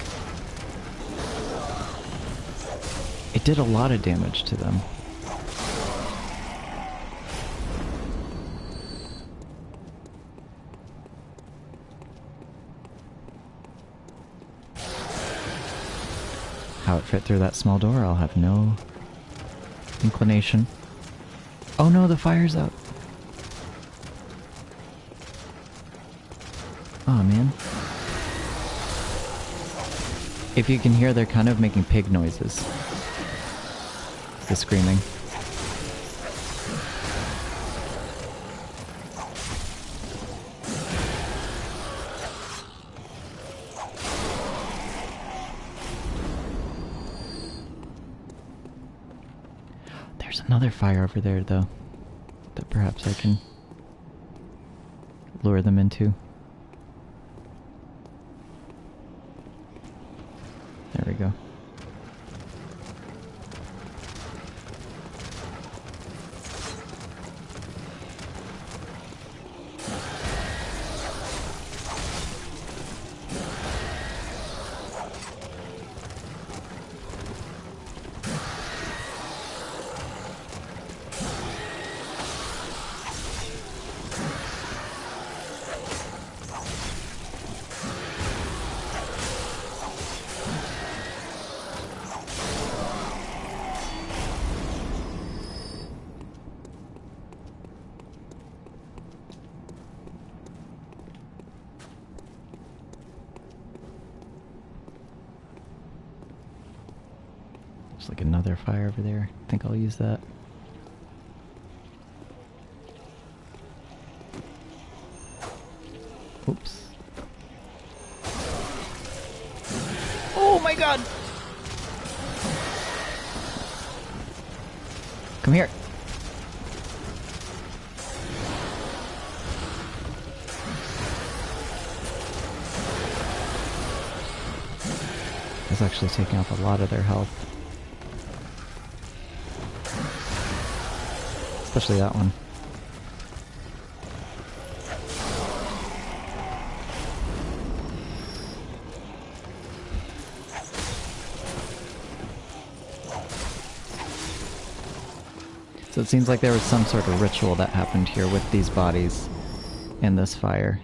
It did a lot of damage to them. How it fit through that small door, I'll have no inclination. Oh no, the fire's out. Oh man. If you can hear, they're kind of making pig noises. The screaming. There's another fire over there, though, that perhaps I can lure them into. There we go. There's like another fire over there. I think I'll use that. Oops. Oh my god! Come here. That's actually taking off a lot of their health. Especially that one. So it seems like there was some sort of ritual that happened here with these bodies and this fire.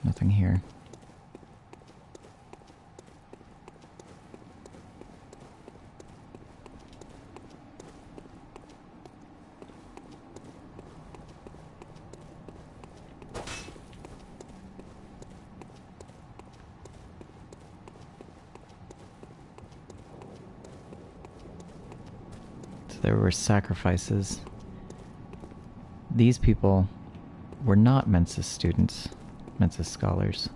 Nothing here. There were sacrifices. These people were not Mensis students, Mensis scholars.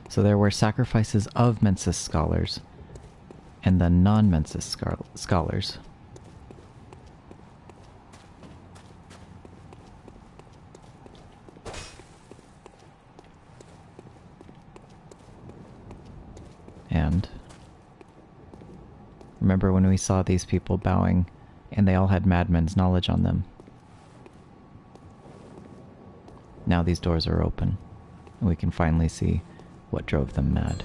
So there were sacrifices of Mensis scholars and then non-Mensis scholars. And remember when we saw these people bowing and they all had madmen's knowledge on them? Now these doors are open and we can finally see what drove them mad.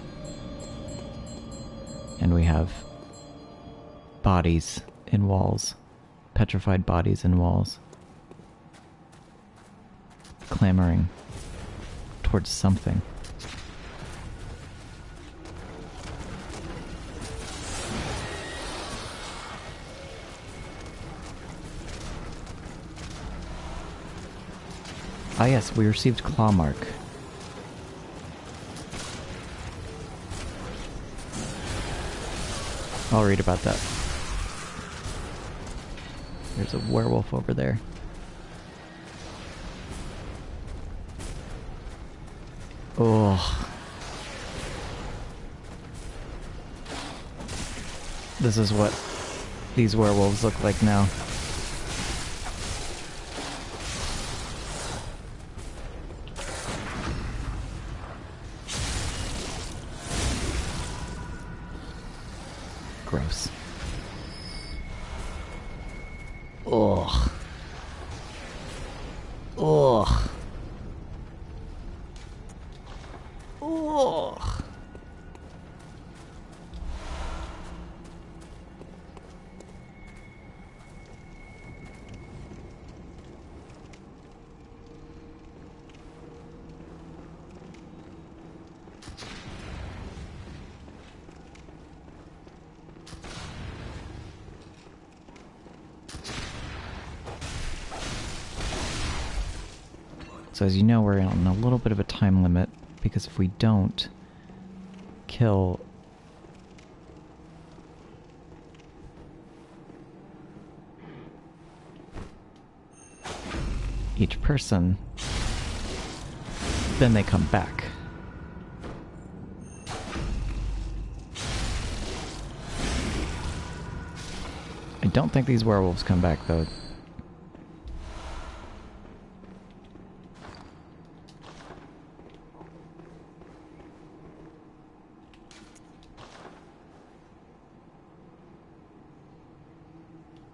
And we have bodies in walls petrified bodies and walls. Clamoring towards something. Ah yes, we received claw mark. I'll read about that. There's a werewolf over there. Oh. This is what these werewolves look like now. Gross. Ugh. Ugh. Ugh. So as you know, we're on a little bit of a time limit, because if we don't kill each person, then they come back. I don't think these werewolves come back, though.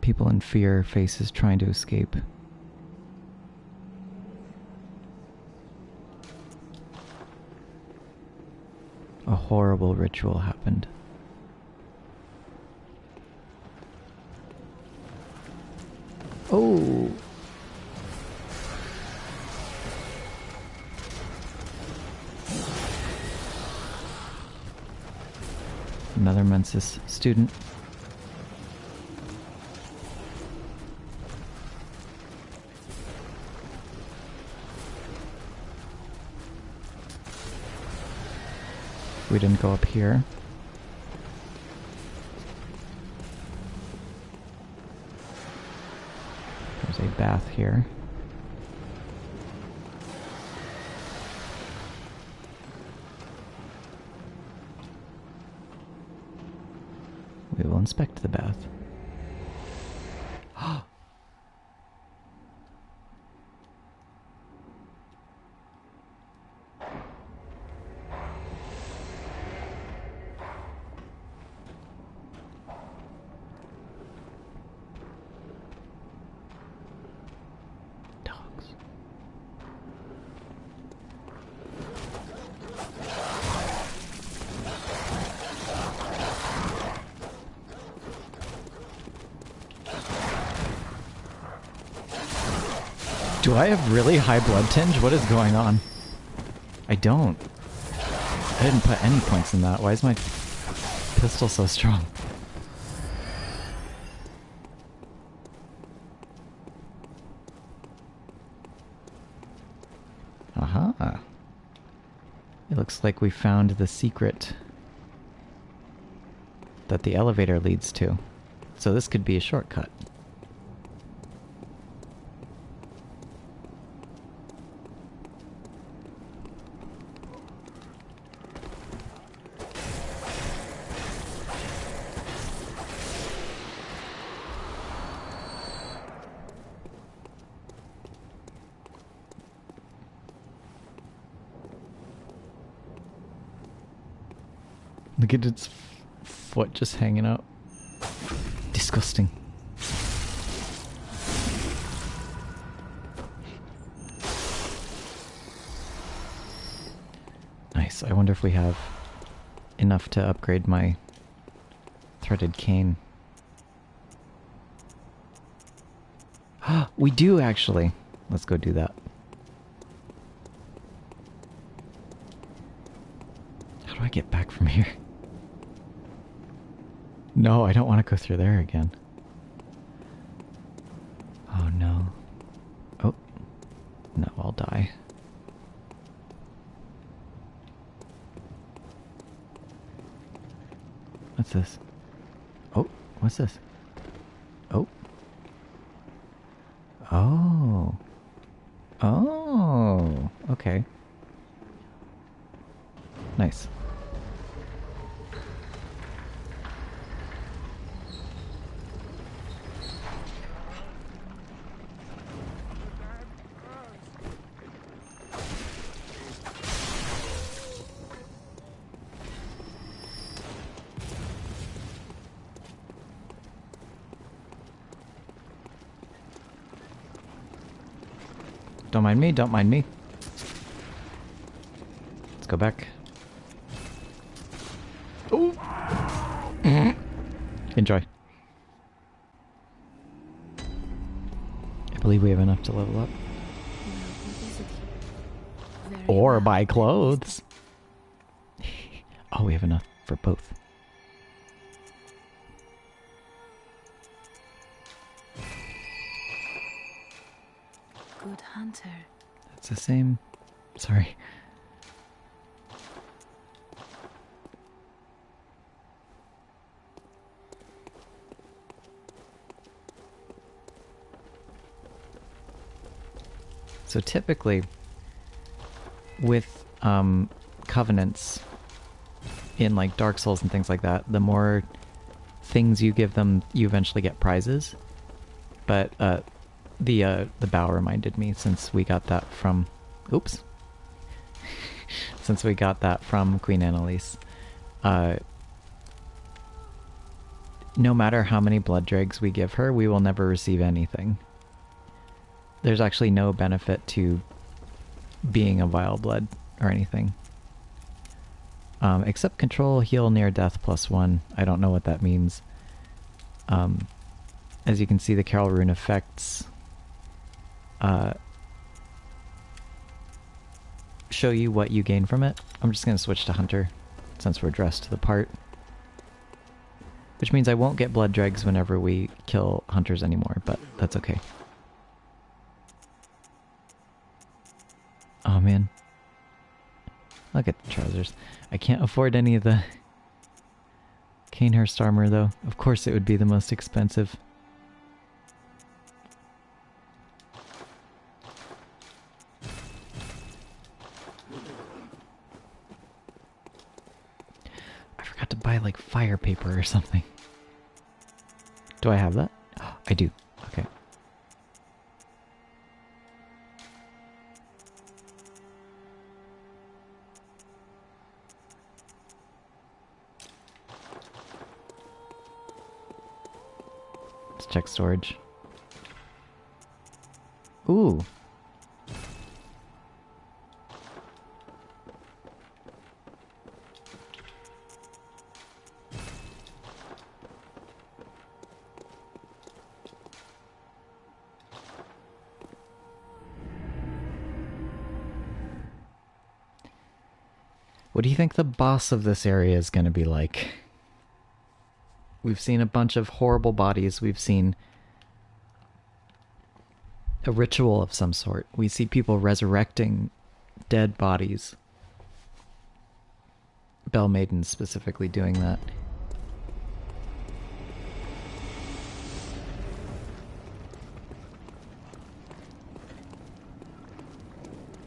People in fear, faces trying to escape. A horrible ritual happened. Oh! Another Mensis student. We didn't go up here. There's a bath here. We will inspect the bath. Do I have really high blood tinge? What is going on? I don't. I didn't put any points in that. Why is my pistol so strong? Aha. It looks like we found the secret that the elevator leads to. So this could be a shortcut. Look at its foot just hanging out. Disgusting. Nice. I wonder if we have enough to upgrade my threaded cane. We do actually. Let's go do that. How do I get back from here? No, I don't want to go through there again. Oh no. Oh. No, I'll die. What's this? Oh, what's this? Oh. Oh. Oh. Okay. Nice. Don't mind me, don't mind me. Let's go back. Oh! Enjoy. I believe we have enough to level up. Or buy clothes. Oh, we have enough for both. Good hunter. That's the same. Sorry. So typically, with covenants in like Dark Souls and things like that, the more things you give them, you eventually get prizes. But the bow reminded me, since we got that from, oops, since we got that from Queen Annalise. No matter how many blood dregs we give her, we will never receive anything. There's actually no benefit to being a vile blood or anything. Except control, heal, near death +1. I don't know what that means. As you can see, the Carol rune effects show you what you gain from it. I'm just going to switch to Hunter, since we're dressed to the part. Which means I won't get blood dregs whenever we kill hunters anymore, but that's okay. Oh man. Look at the trousers. I can't afford any of the Canehurst armor though. Of course it would be the most expensive. I forgot to buy like fire paper or something. Do I have that? Oh, I do. Okay. Let's check storage. Ooh. What do you think the boss of this area is going to be like? We've seen a bunch of horrible bodies. We've seen a ritual of some sort. We see people resurrecting dead bodies. Bell Maidens specifically doing that.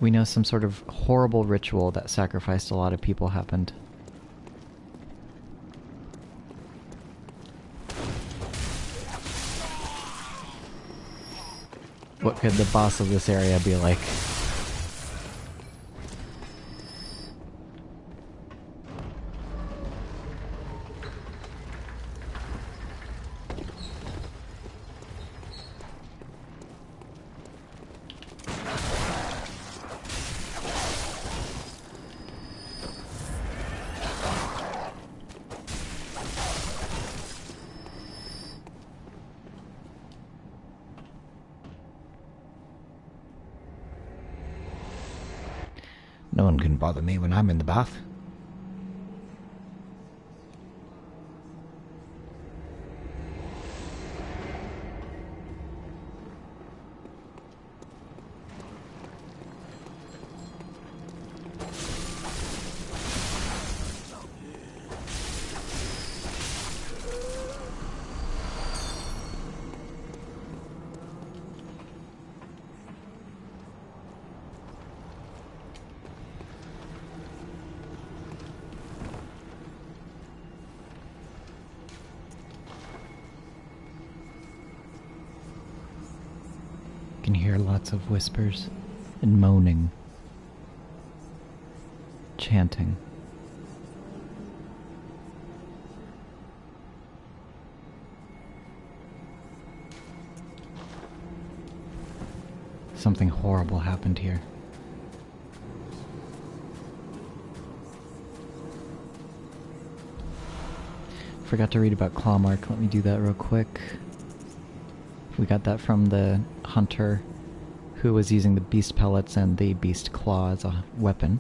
We know some sort of horrible ritual that sacrificed a lot of people happened. What could the boss of this area be like? No one can bother me when I'm in the bath. Can hear lots of whispers and moaning, chanting. Something horrible happened here. Forgot to read about Clawmark. Let me do that real quick. We got that from the hunter who was using the beast pellets and the beast claw as a weapon.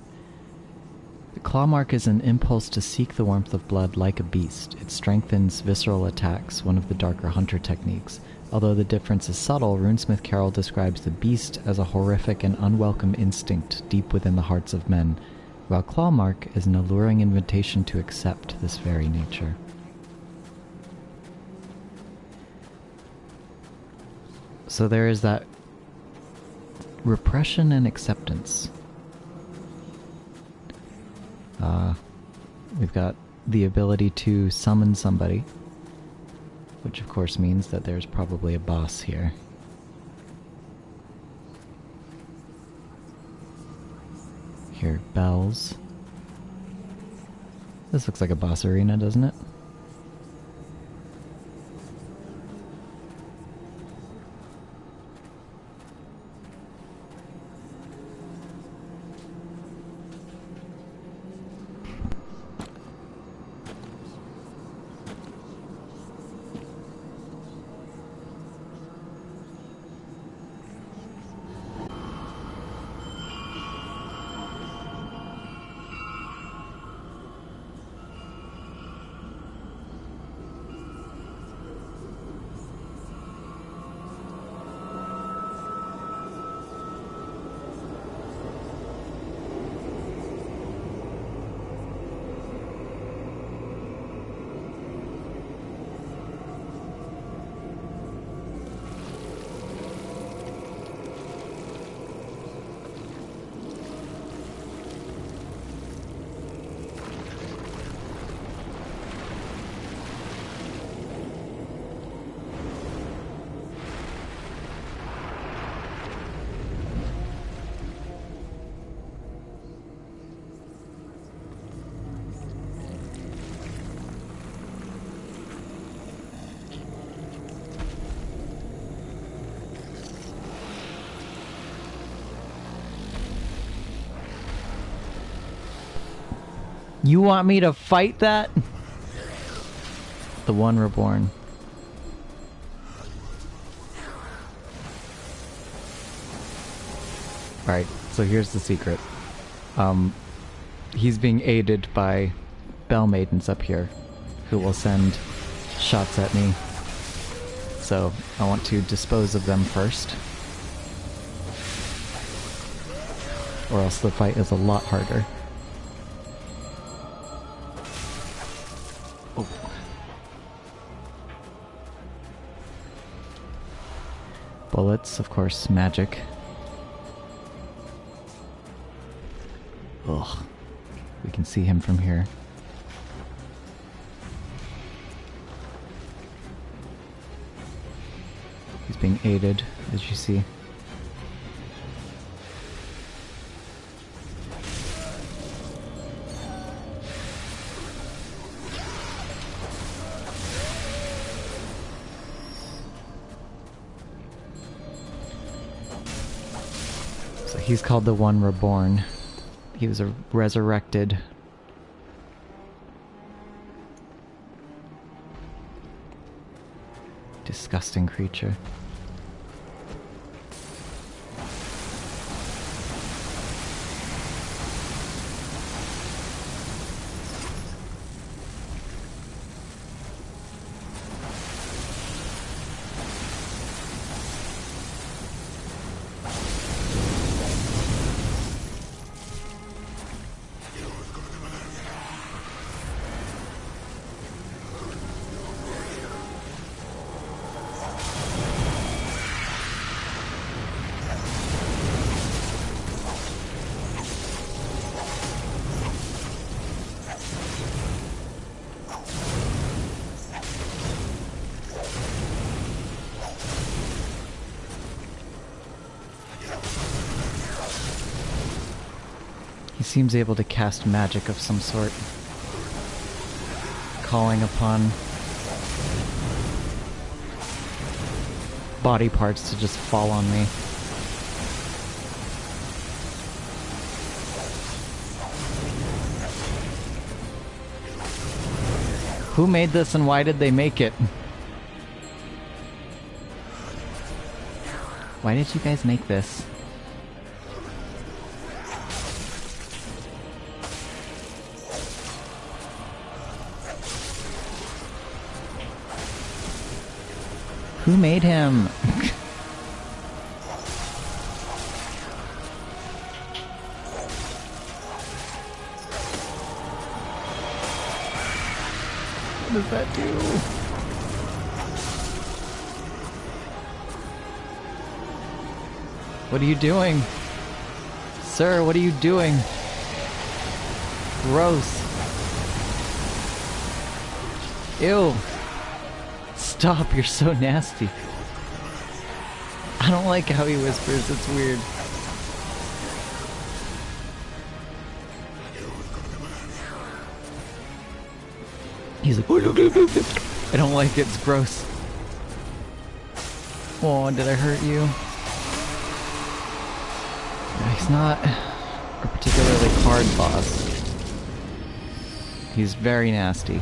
The Clawmark is an impulse to seek the warmth of blood like a beast. It strengthens visceral attacks, one of the darker hunter techniques. Although the difference is subtle, Runesmith Carol describes the beast as a horrific and unwelcome instinct deep within the hearts of men, while Clawmark is an alluring invitation to accept this very nature. So there is that repression and acceptance. We've got the ability to summon somebody, which of course means that there's probably a boss here. Hear bells. This looks like a boss arena, doesn't it? You want me to fight that? The One Reborn. Alright, so here's the secret. He's being aided by Bell Maidens up here, who will send shots at me. So I want to dispose of them first, or else the fight is a lot harder. Oh. Bullets, of course, magic. Ugh. We can see him from here. He's being aided, as you see. So he's called the One Reborn. He was a resurrected disgusting creature. He seems able to cast magic of some sort, calling upon body parts to just fall on me. Who made this and why did they make it? Why did you guys make this? Who made him? What does that do? What are you doing? Sir, what are you doing? Gross. Ew. Stop, you're so nasty. I don't like how he whispers, it's weird. He's like, I don't like it, it's gross. Oh, did I hurt you? He's not a particularly hard boss. He's very nasty.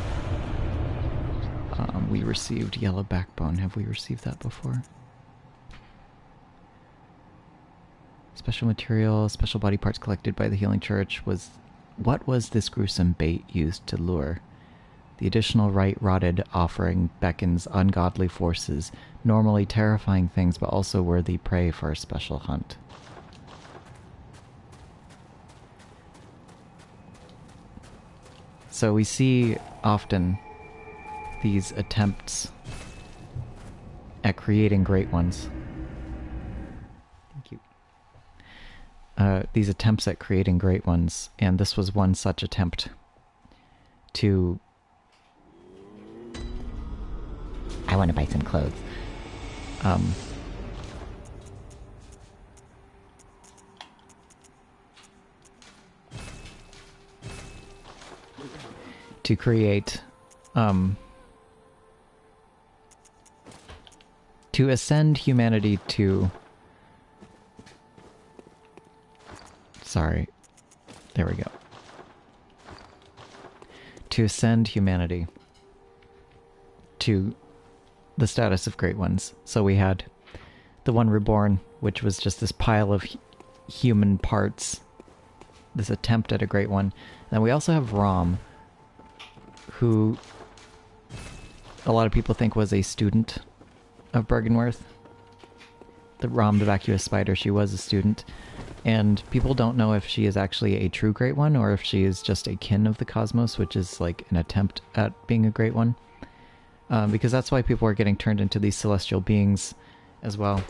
We received Yellow Backbone. Have we received that before? Special material, special body parts collected by the Healing Church was... What was this gruesome bait used to lure? The additional rotted offering beckons ungodly forces, normally terrifying things but also worthy prey for a special hunt. So we see often these attempts at creating great ones. Thank you. These attempts at creating great ones, and this was one such attempt to... I want to buy some clothes. To create... to ascend humanity to... Sorry. There we go. To ascend humanity to the status of great ones. So we had the One Reborn, which was just this pile of human parts. This attempt at a great one. And then we also have Rom, who a lot of people think was a student of Bergenworth. The Rom, the vacuous spider, she was a student. And people don't know if she is actually a true great one or if she is just a kin of the cosmos, which is like an attempt at being a great one. Because that's why people are getting turned into these celestial beings as well.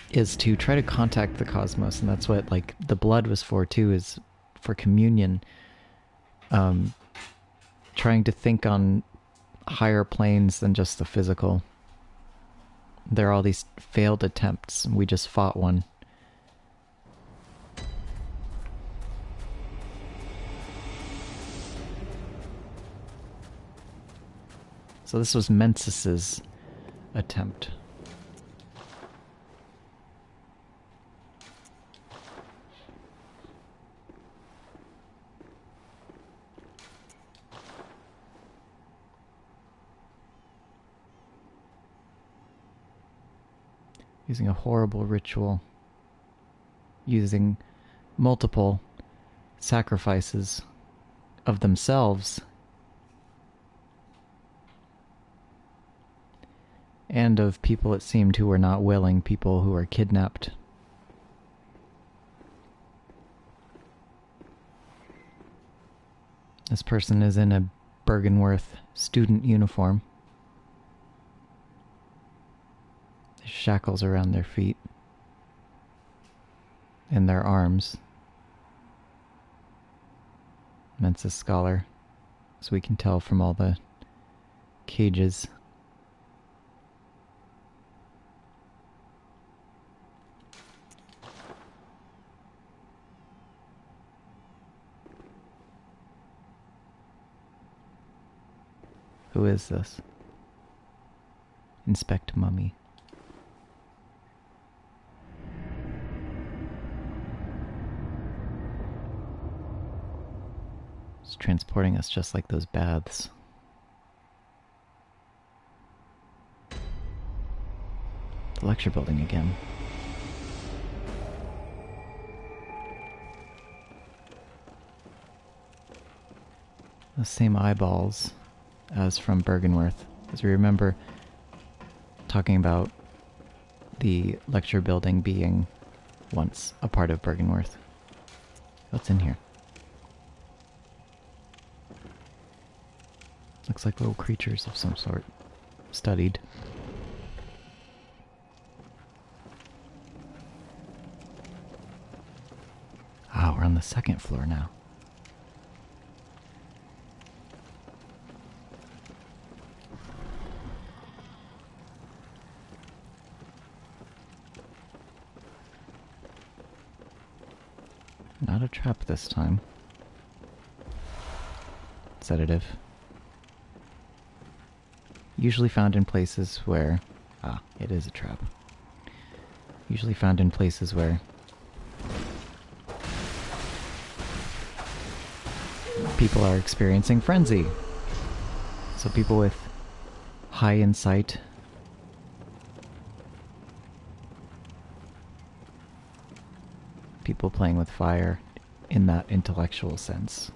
Is to try to contact the cosmos, and that's what like the blood was for too, is for communion. Trying to think on higher planes than just the physical. There are all these failed attempts, and we just fought one. So this was Mensis's attempt. Using a horrible ritual. Using multiple sacrifices of themselves. And of people, it seemed, who were not willing, people who were kidnapped. This person is in a Bergenworth student uniform. There's shackles around their feet. And their arms. Mensis scholar, as we can tell from all the cages. Who is this? Inspect mummy. It's transporting us just like those baths. The lecture building again. The same eyeballs as from Bergenworth. As we remember talking about the lecture building being once a part of Bergenworth. What's in here? Looks like little creatures of some sort. Studied. Ah, we're on the second floor now. Not a trap this time. Sedative. Usually found in places where... Ah, it is a trap. Usually found in places where... people are experiencing frenzy. So people with high insight... people playing with fire in that intellectual sense.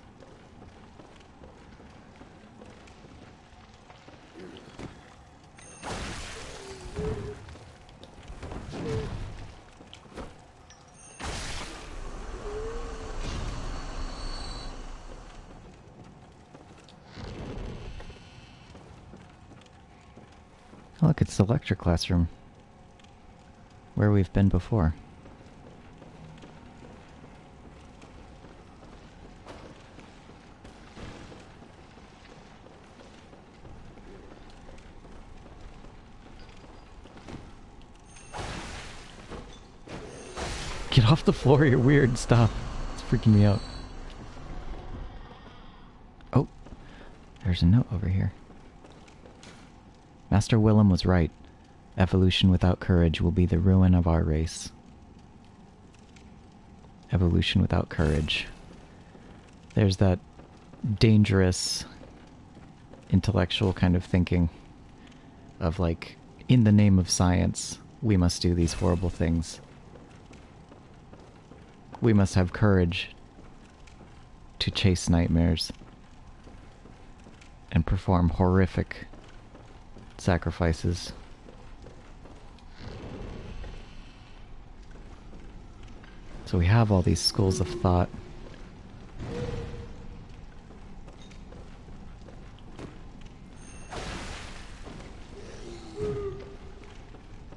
Look, it's the lecture classroom, where we've been before. Get off the floor, you're weird, stop. It's freaking me out. Oh, there's a note over here. Master Willem was right. Evolution without courage will be the ruin of our race. Evolution without courage. There's that dangerous intellectual kind of thinking of like, in the name of science, we must do these horrible things. We must have courage to chase nightmares and perform horrific sacrifices. So we have all these schools of thought.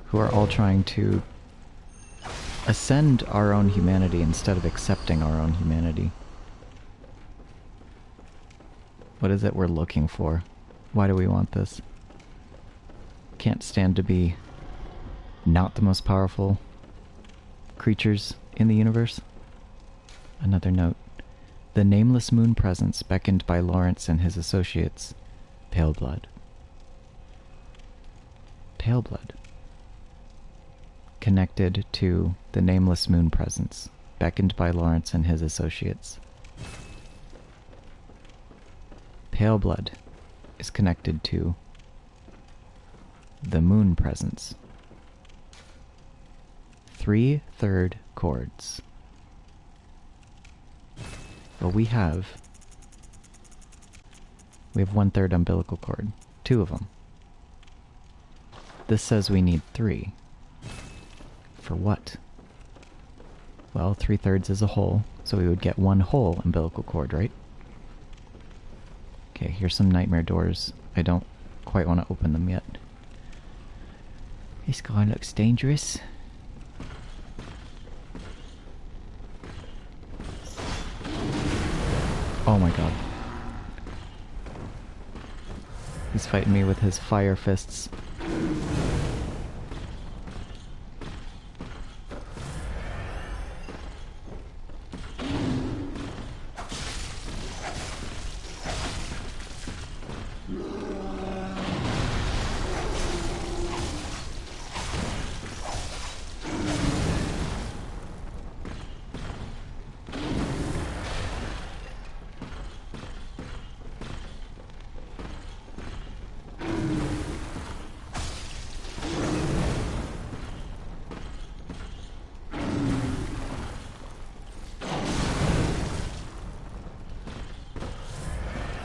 Who are all trying to ascend our own humanity instead of accepting our own humanity. What is it we're looking for? Why do we want this? Can't stand to be not the most powerful creatures in the universe. Another note. The nameless moon presence beckoned by Lawrence and his associates. Pale blood. Pale blood. Connected to the nameless moon presence, beckoned by Lawrence and his associates. Pale blood is connected to the moon presence. 3/3 chords. Well, we have 1/3 umbilical cord. 2 of them. This says we need 3. For what? Well, 3/3 is a hole, so we would get 1 whole umbilical cord, right? Okay, here's some nightmare doors. I don't quite want to open them yet. This guy looks dangerous. Oh my god. He's fighting me with his fire fists.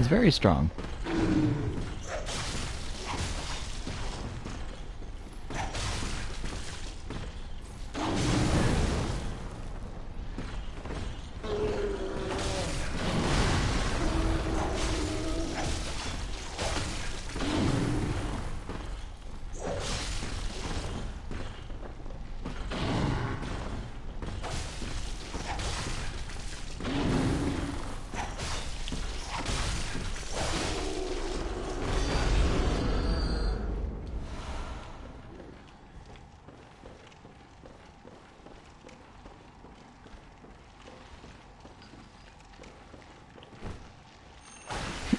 is very strong.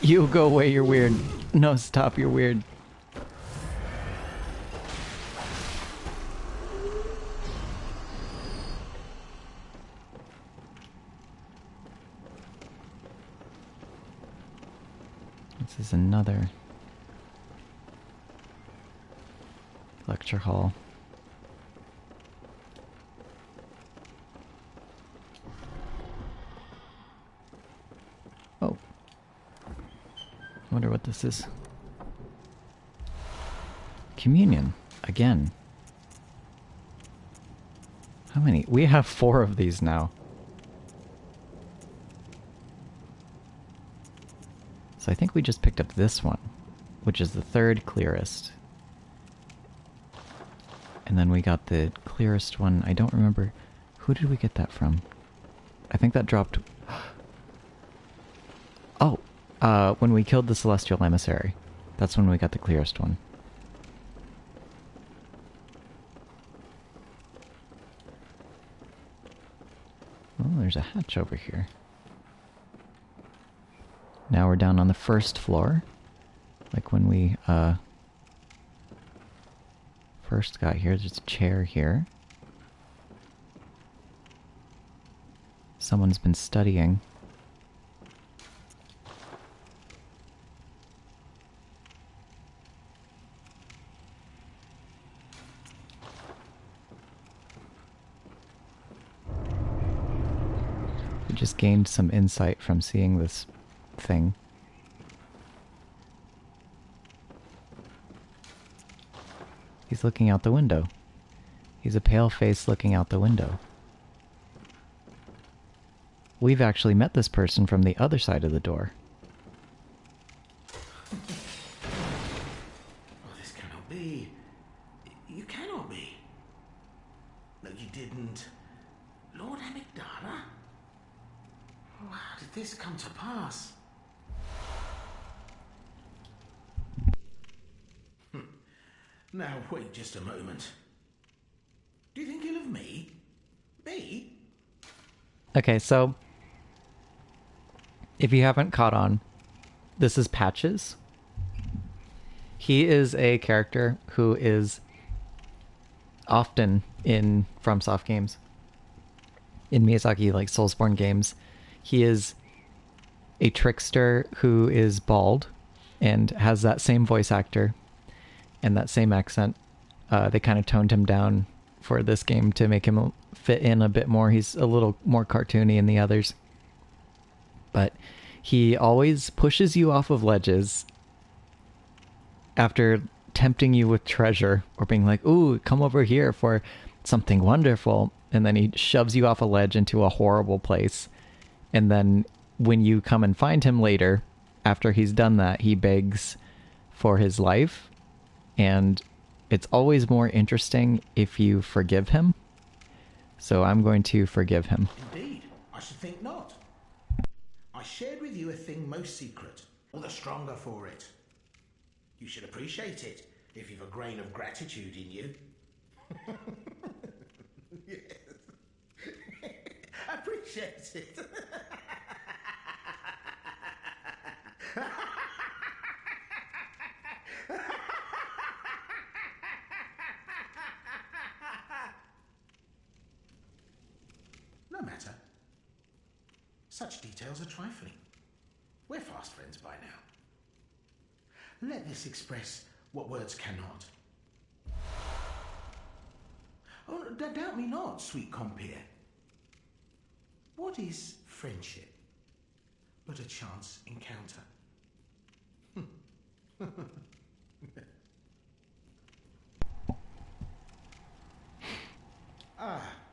You go away, you're weird. No, stop, you're weird. This is another lecture hall. Oh. I wonder what this is. Communion. Again. How many? We have 4 of these now. So I think we just picked up this one, which is the 3rd clearest. And then we got the clearest one. I don't remember. Who did we get that from? I think that dropped... Oh! When we killed the Celestial Emissary. That's when we got the clearest one. Oh, there's a hatch over here. Now we're down on the 1st floor. Like when we, first got here. There's a chair here. Someone's been studying. We just gained some insight from seeing this thing. He's looking out the window. He's a pale face looking out the window. We've actually met this person from the other side of the door. Oh, this cannot be. You cannot be. No, you didn't. Lord Amygdala? Oh, how did this come to pass? Now, wait just a moment. Do you think ill of me? Me? Okay, so if you haven't caught on, this is Patches. He is a character who is often in FromSoft games. In Miyazaki, like Soulsborne games. He is a trickster who is bald and has that same voice actor and that same accent. They kind of toned him down for this game to make him fit in a bit more. He's a little more cartoony than the others. But he always pushes you off of ledges after tempting you with treasure or being like, ooh, come over here for something wonderful. And then he shoves you off a ledge into a horrible place. And then when you come and find him later, after he's done that, he begs for his life. And it's always more interesting if you forgive him. So I'm going to forgive him. Indeed, I should think not. I shared with you a thing most secret, all the stronger for it. You should appreciate it, if you've a grain of gratitude in you. Yes. Appreciate it. No matter. Such details are trifling. We're fast friends by now. Let this express what words cannot. Oh, doubt me not, sweet compeer. What is friendship but a chance encounter?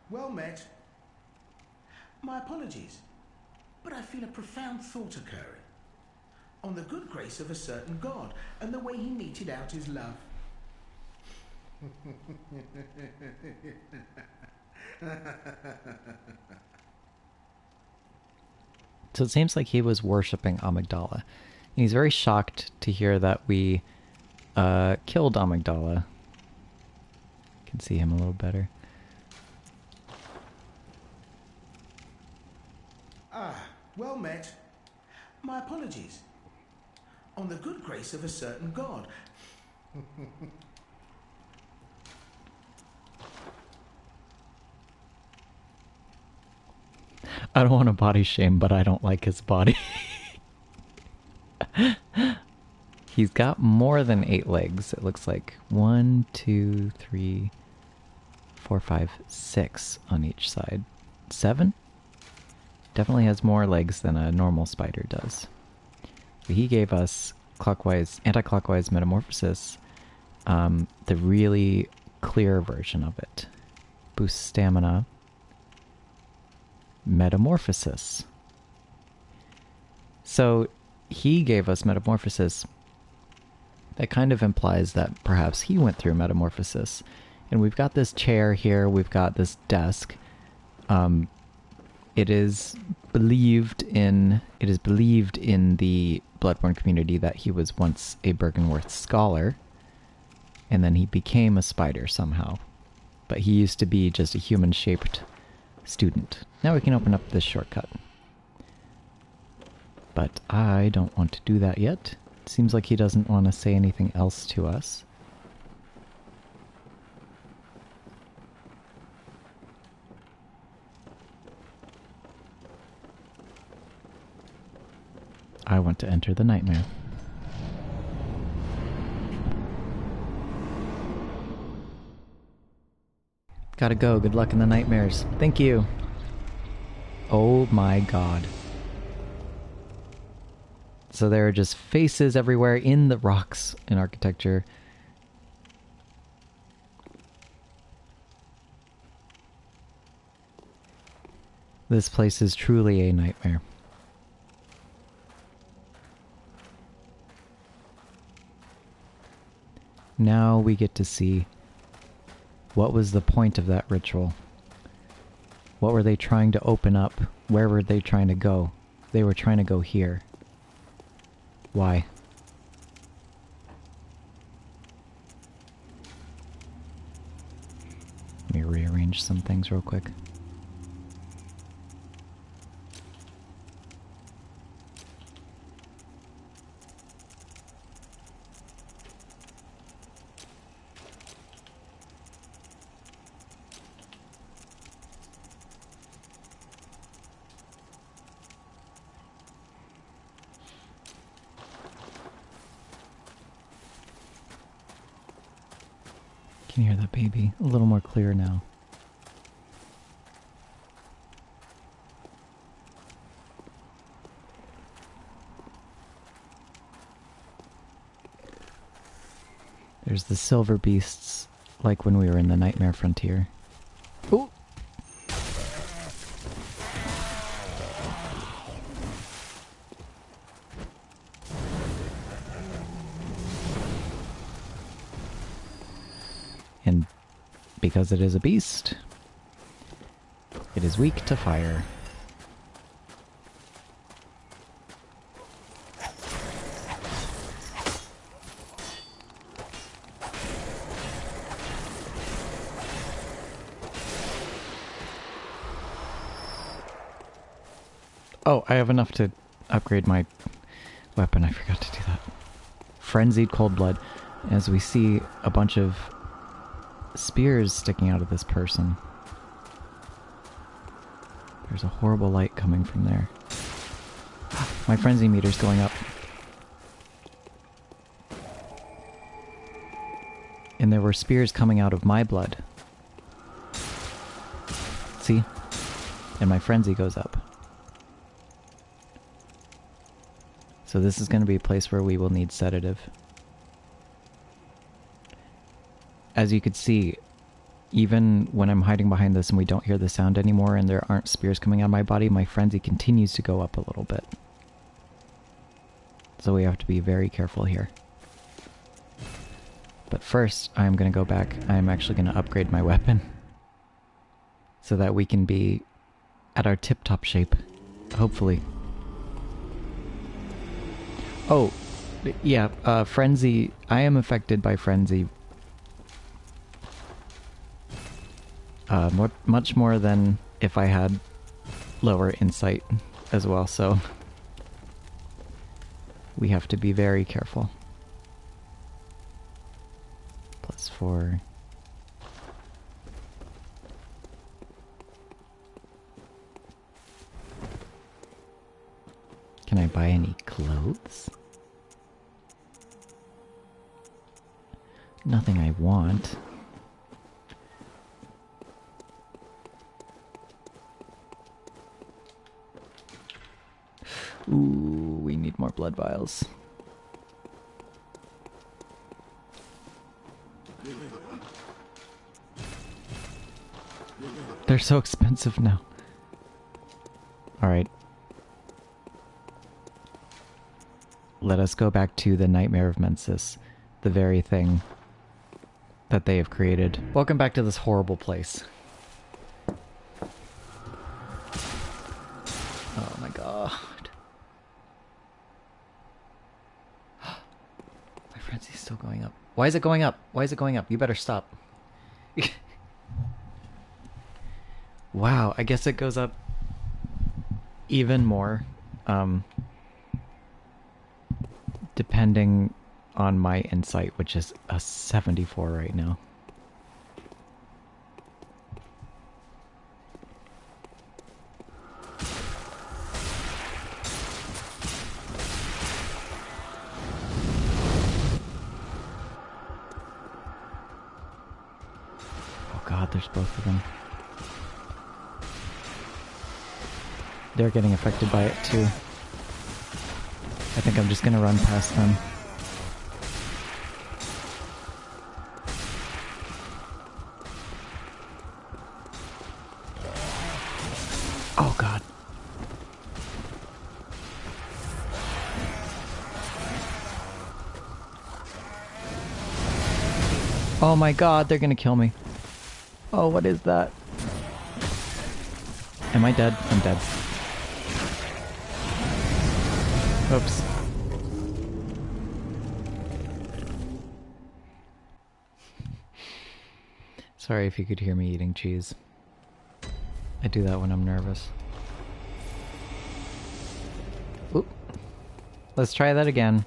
Well met. My apologies, but I feel a profound thought occurring on the good grace of a certain god and the way he meted out his love. So it seems like he was worshipping Amygdala. And he's very shocked to hear that we killed Amygdala. Can see him a little better. Well met. My apologies. On the good grace of a certain god. I don't want to body shame, but I don't like his body. He's got more than 8 legs. It looks like 1, 2, 3, 4, 5, 6 on each side. 7? Definitely has more legs than a normal spider does. But he gave us anti-clockwise metamorphosis, the really clear version of it. Boost stamina. Metamorphosis. So he gave us metamorphosis. That kind of implies that perhaps he went through metamorphosis. And we've got this chair here, we've got this desk. It is believed in the Bloodborne community that he was once a Bergenworth scholar, and then he became a spider somehow. But he used to be just a human-shaped student. Now we can open up this shortcut. But I don't want to do that yet. It seems like he doesn't want to say anything else to us. I want to enter the nightmare. Gotta go. Good luck in the nightmares. Thank you. Oh my god. So there are just faces everywhere in the rocks in architecture. This place is truly a nightmare. Now we get to see what was the point of that ritual. What were they trying to open up? Where were they trying to go? They were trying to go here. Why? Let me rearrange some things real quick. Can hear that baby a little more clear now. There's the silver beasts, like when we were in the Nightmare Frontier. Ooh! And because it is a beast, it is weak to fire. Oh, I have enough to upgrade my weapon. I forgot to do that. Frenzied Cold Blood. As we see a bunch of spears sticking out of this person. There's a horrible light coming from there. My frenzy meter's going up. And there were spears coming out of my blood. See? And my frenzy goes up. So this is going to be a place where we will need sedative. as you could see, even when I'm hiding behind this and we don't hear the sound anymore and there aren't spears coming out of my body, my frenzy continues to go up a little bit. So we have to be very careful here. But first, I'm going to go back. I'm actually going to upgrade my weapon so that we can be at our tip-top shape, hopefully. Oh, yeah, frenzy. I am affected by frenzy. Much more than if I had lower insight as well, so we have to be very careful. +4. Can I buy any clothes? Nothing I want. Ooh, we need more blood vials. They're so expensive now. Alright. Let us go back to the Nightmare of Mensis, the very thing that they have created. Welcome back to this horrible place. Oh my god. My frenzy's still going up. Why is it going up? Why is it going up? You better stop. Wow, I guess it goes up even more, depending on my insight, which is a 74 right now. Oh god, there's both of them. They're getting affected by it too. I think I'm just gonna run past them. Oh god. Oh my god, they're gonna kill me. Oh, what is that? Am I dead? I'm dead. Oops. Sorry if you could hear me eating cheese. I do that when I'm nervous. Oop. Let's try that again.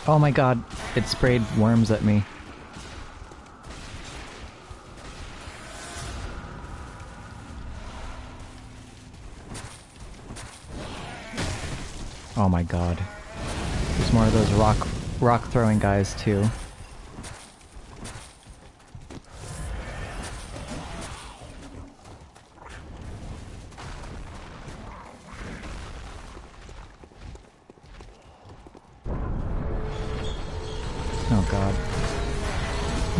Oh my god, it sprayed worms at me. Oh my god. There's more of those rock throwing guys too. Oh god.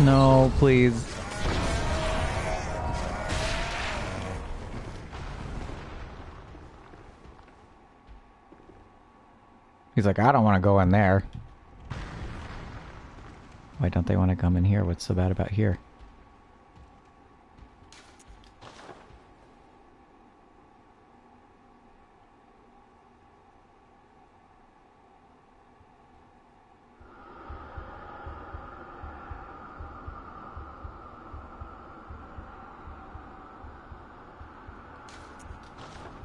No, please. He's like, I don't want to go in there. Why don't they want to come in here? What's so bad about here?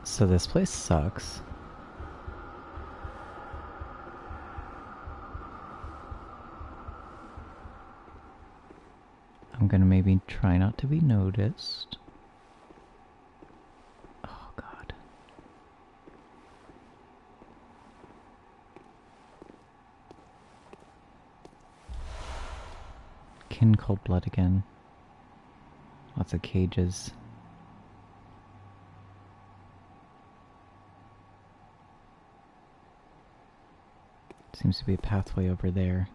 So this place sucks. I'm gonna maybe try not to be noticed. Oh god. Kin cold blood again. Lots of cages. Seems to be a pathway over there.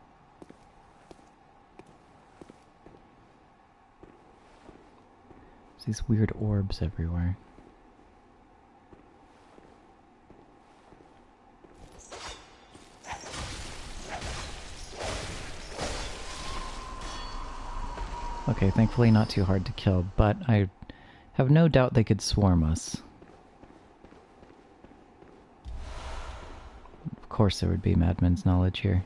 There's these weird orbs everywhere. Okay, thankfully not too hard to kill, but I have no doubt they could swarm us. Of course there would be Madman's knowledge here.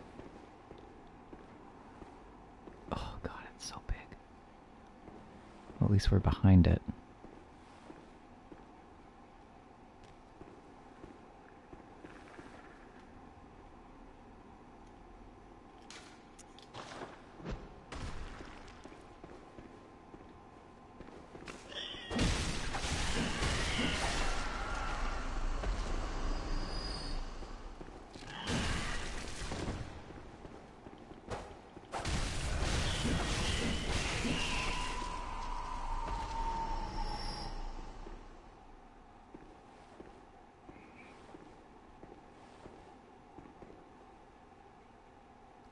Oh god, it's so big. Well, at least we're behind it.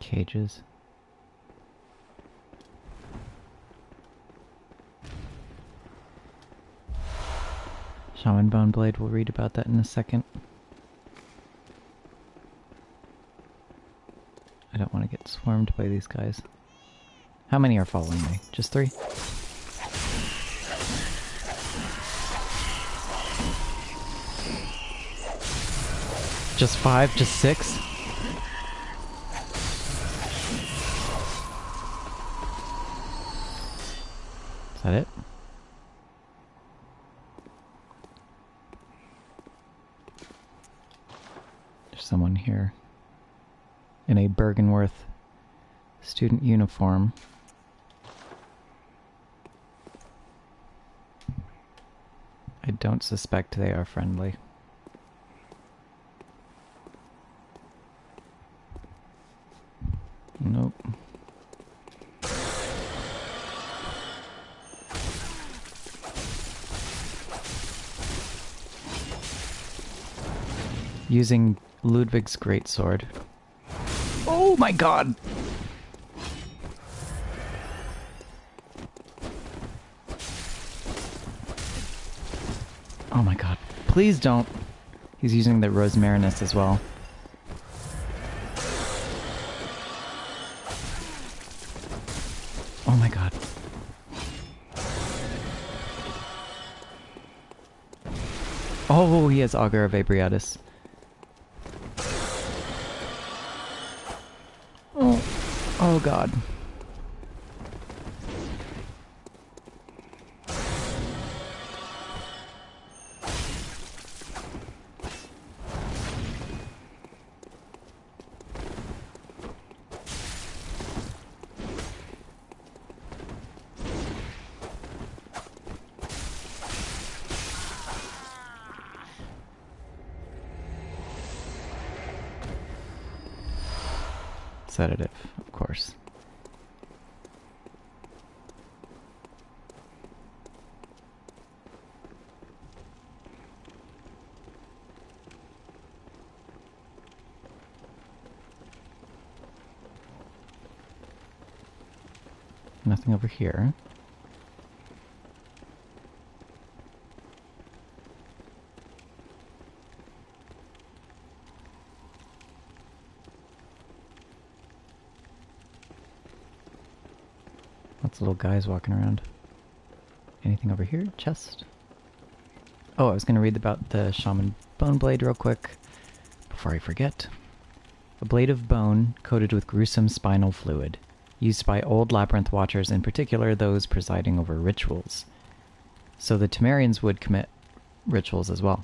Cages. Shaman Bone Blade, we'll read about that in a second. I don't want to get swarmed by these guys. How many are following me? Just 3? Just 5? Just 6? Is that it? There's someone here in a Bergenworth student uniform. I don't suspect they are friendly. Nope. Using Ludwig's greatsword. Oh my god! Oh my god. Please don't. He's using the Rosmarinus as well. Oh my god. Oh, he has Augur of Abriatus. Oh god. Sedative, of course. Nothing over here. Lots of little guys walking around. Anything over here? Chest? Oh, I was going to read about the Shaman Bone Blade real quick before I forget. A blade of bone coated with gruesome spinal fluid, used by old labyrinth watchers, in particular those presiding over rituals. So the Temerians would commit rituals as well.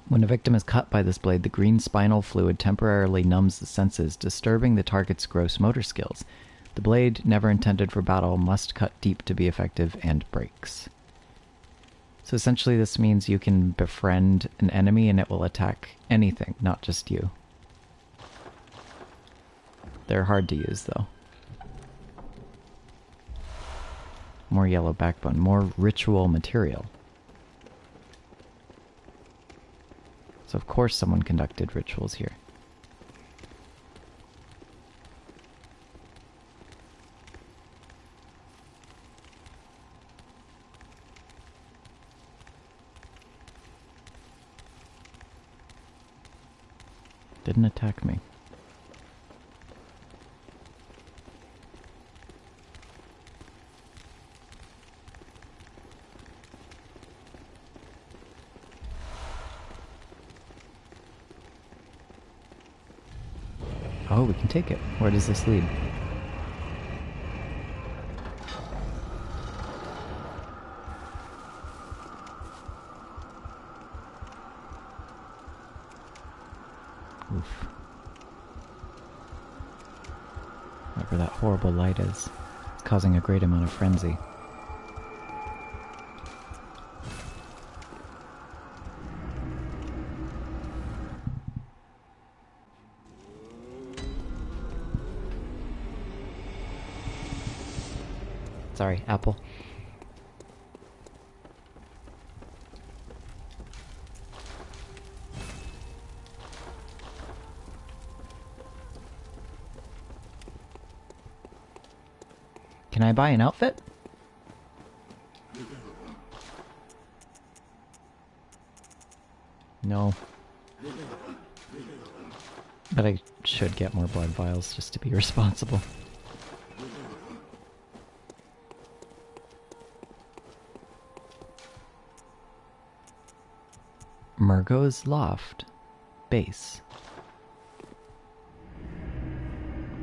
When a victim is cut by this blade, the green spinal fluid temporarily numbs the senses, disturbing the target's gross motor skills. The blade, never intended for battle, must cut deep to be effective and breaks. So essentially this means you can befriend an enemy and it will attack anything, not just you. They're hard to use though. More yellow backbone, more ritual material. So of course someone conducted rituals here. Didn't attack me. Oh, we can take it. Where does this lead? Oof. Whatever that horrible light is, it's causing a great amount of frenzy. Sorry, Apple. Can I buy an outfit? No. But I should get more blood vials just to be responsible. Mergo's Loft. Base.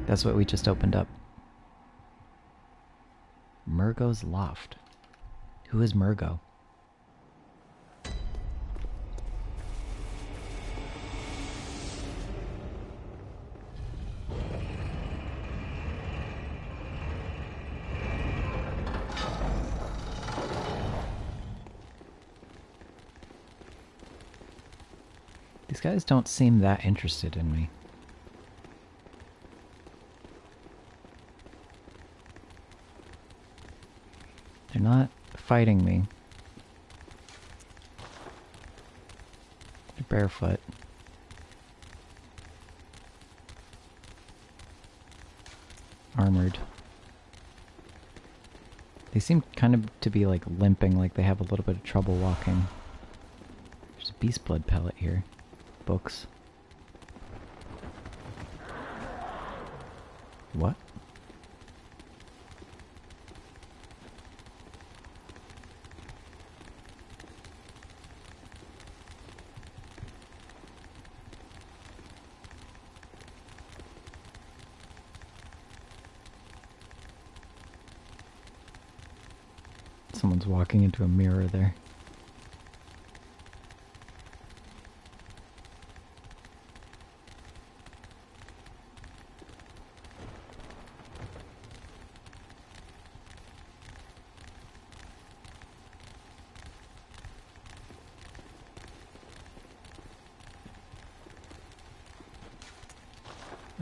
That's what we just opened up. Mergo's Loft. Who is Mergo? These guys don't seem that interested in me. They're not fighting me. They're barefoot. Armored. They seem kind of to be like limping, like they have a little bit of trouble walking. There's a beast blood pellet here. Books. What? Someone's walking into a mirror there.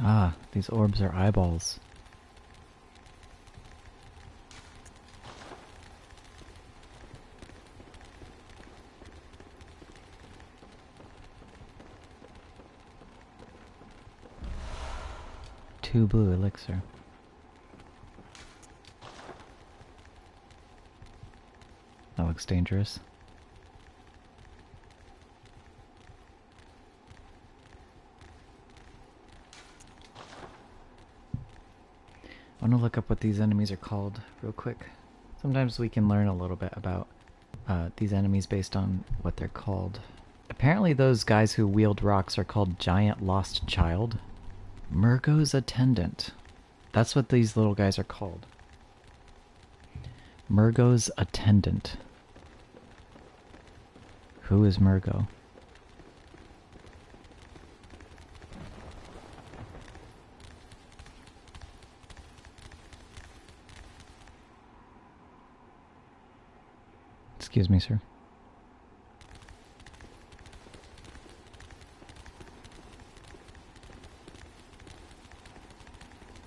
Ah, these orbs are eyeballs. Two blue elixir. That looks dangerous. I want to look up what these enemies are called real quick. Sometimes we can learn a little bit about these enemies based on what they're called. Apparently those guys who wield rocks are called Giant Lost Child. Mergo's Attendant. That's what these little guys are called. Mergo's Attendant. Who is Mergo? Excuse me, sir.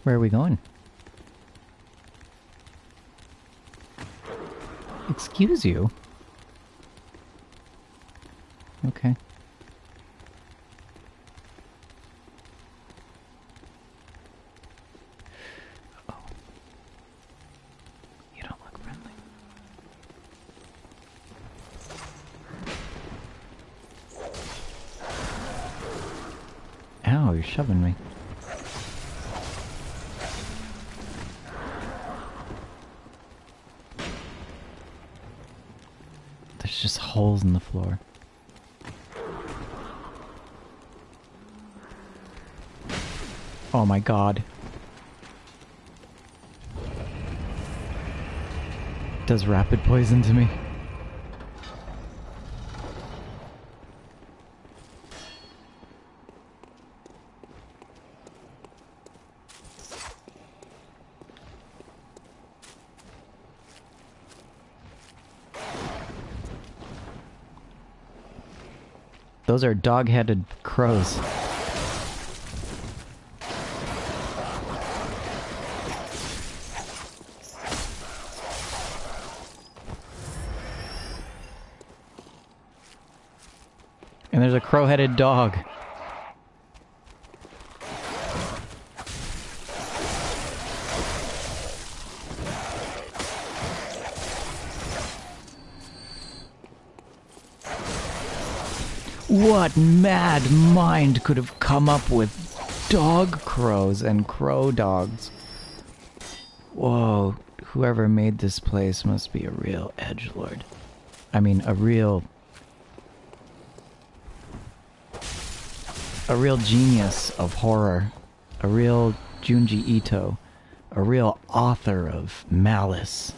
Where are we going? Excuse you? Okay. Oh. You don't look friendly. Oh, you're shoving me. There's just holes in the floor. Oh my god. Does rapid poison to me. Those are dog-headed crows. And there's a crow-headed dog. What mad mind could have come up with dog crows and crow dogs? Whoa, whoever made this place must be a real edgelord. I mean, a real genius of horror. A real Junji Ito. A real author of malice.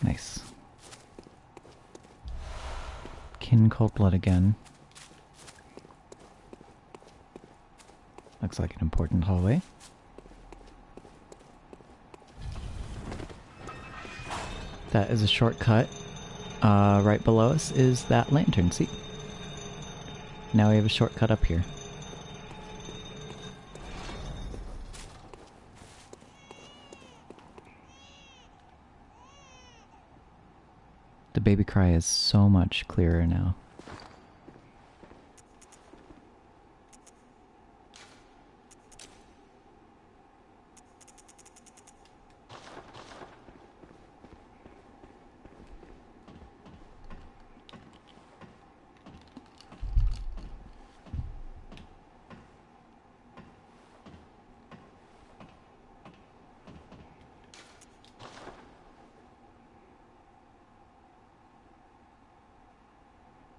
Nice. Kin Cold Blood again. Looks like an important hallway. That is a shortcut. Right below us is that lantern, see? Now we have a shortcut up here. The baby cry is so much clearer now.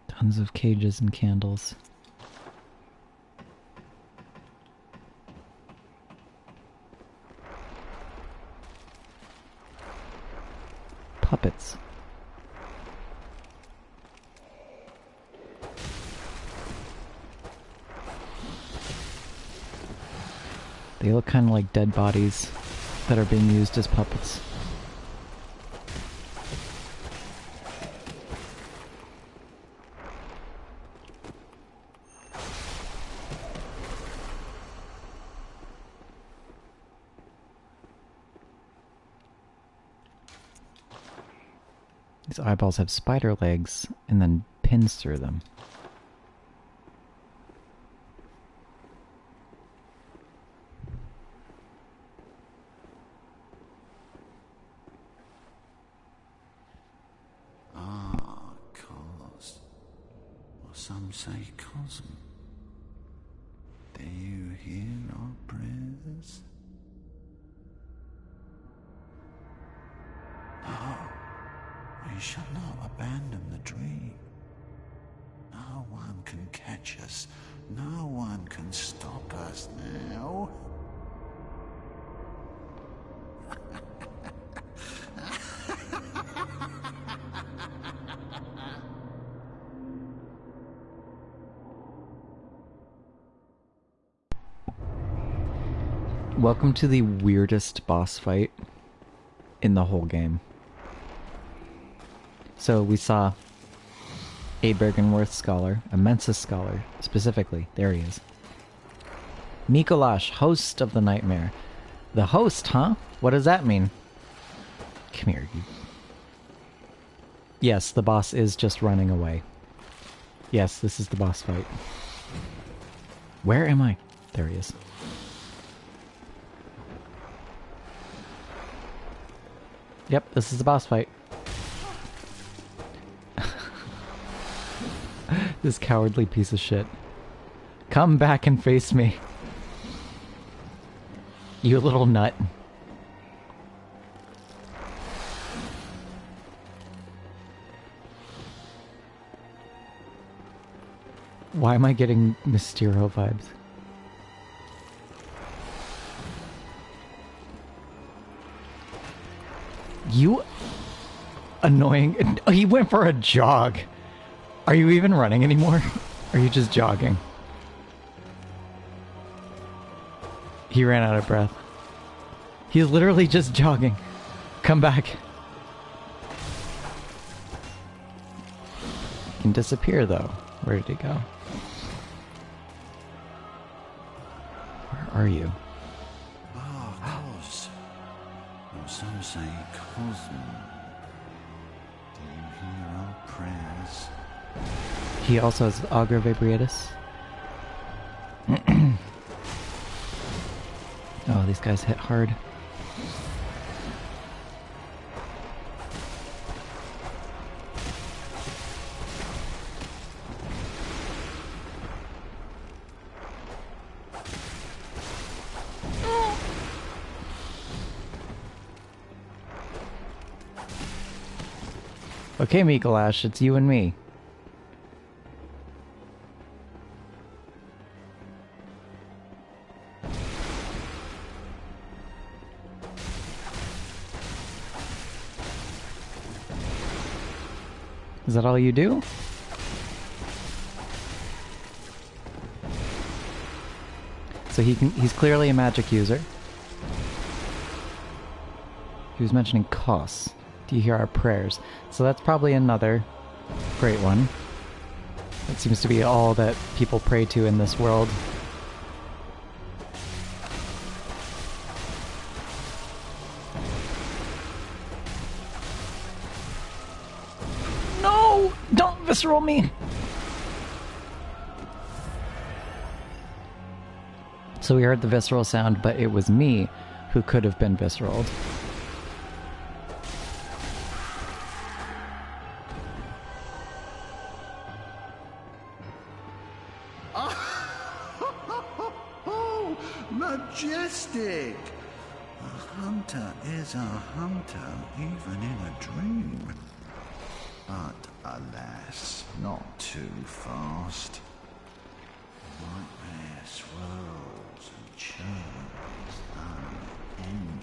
Tons of cages and candles. Puppets. They look kind of like dead bodies that are being used as puppets. These eyeballs have spider legs and then pins through them. Cause, or some say cosm. Do you hear our prayers? No, we shall not abandon the dream. No one can catch us. No one can stop us now. Welcome to the weirdest boss fight in the whole game. So we saw a Bergenworth scholar, a Mensis scholar, specifically. There he is. Micolash, host of the nightmare. The host, huh? What does that mean? Come here, you. Yes, the boss is just running away. Yes, this is the boss fight. Where am I? There he is. Yep, this is the boss fight. This cowardly piece of shit. Come back and face me. You little nut. Why am I getting Mysterio vibes? You annoying... He went for a jog. Are you even running anymore? Or are you just jogging? He ran out of breath. He's literally just jogging. Come back. He can disappear though. Where did he go? Where are you? Oh, of course. Or some say Cosmo. Do you hear our prayers? He also has Augur Vabriatus. Oh, these guys hit hard. Okay, Micolash, it's you and me. Is that all you do? So he's clearly a magic user. He was mentioning costs. Do you hear our prayers? So that's probably another great one. That seems to be all that people pray to in this world. No! Don't visceral me! So we heard the visceral sound, but it was me who could have been visceraled. Majestic! A hunter is a hunter, even in a dream. But alas, not too fast. Nightmare swirls and churns unending.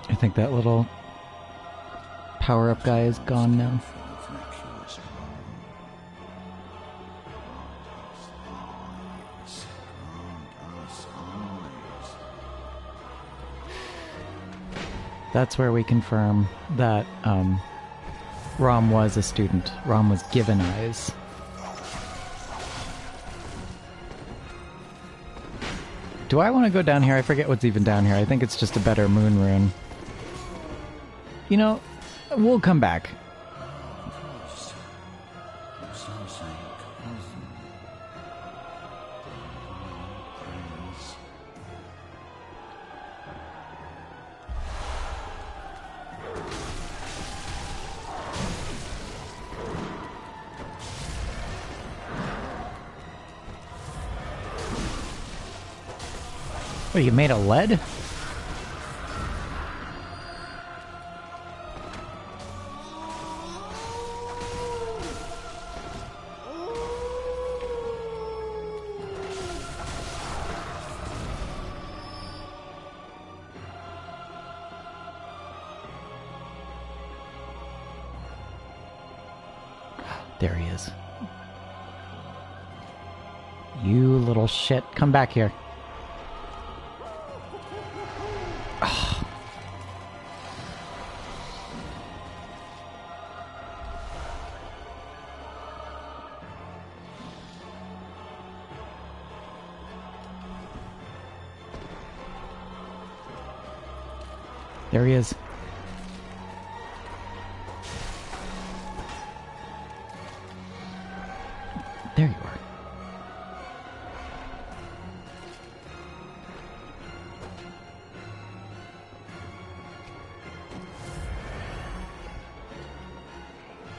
I think that little power-up guy is gone now. That's where we confirm that Rom was a student. Rom was given eyes. Do I want to go down here? I forget what's even down here. I think it's just a better moon rune. You know, we'll come back. Oh, you made a lead? There he is. You little shit. Come back here. Ugh. There he is. There you are.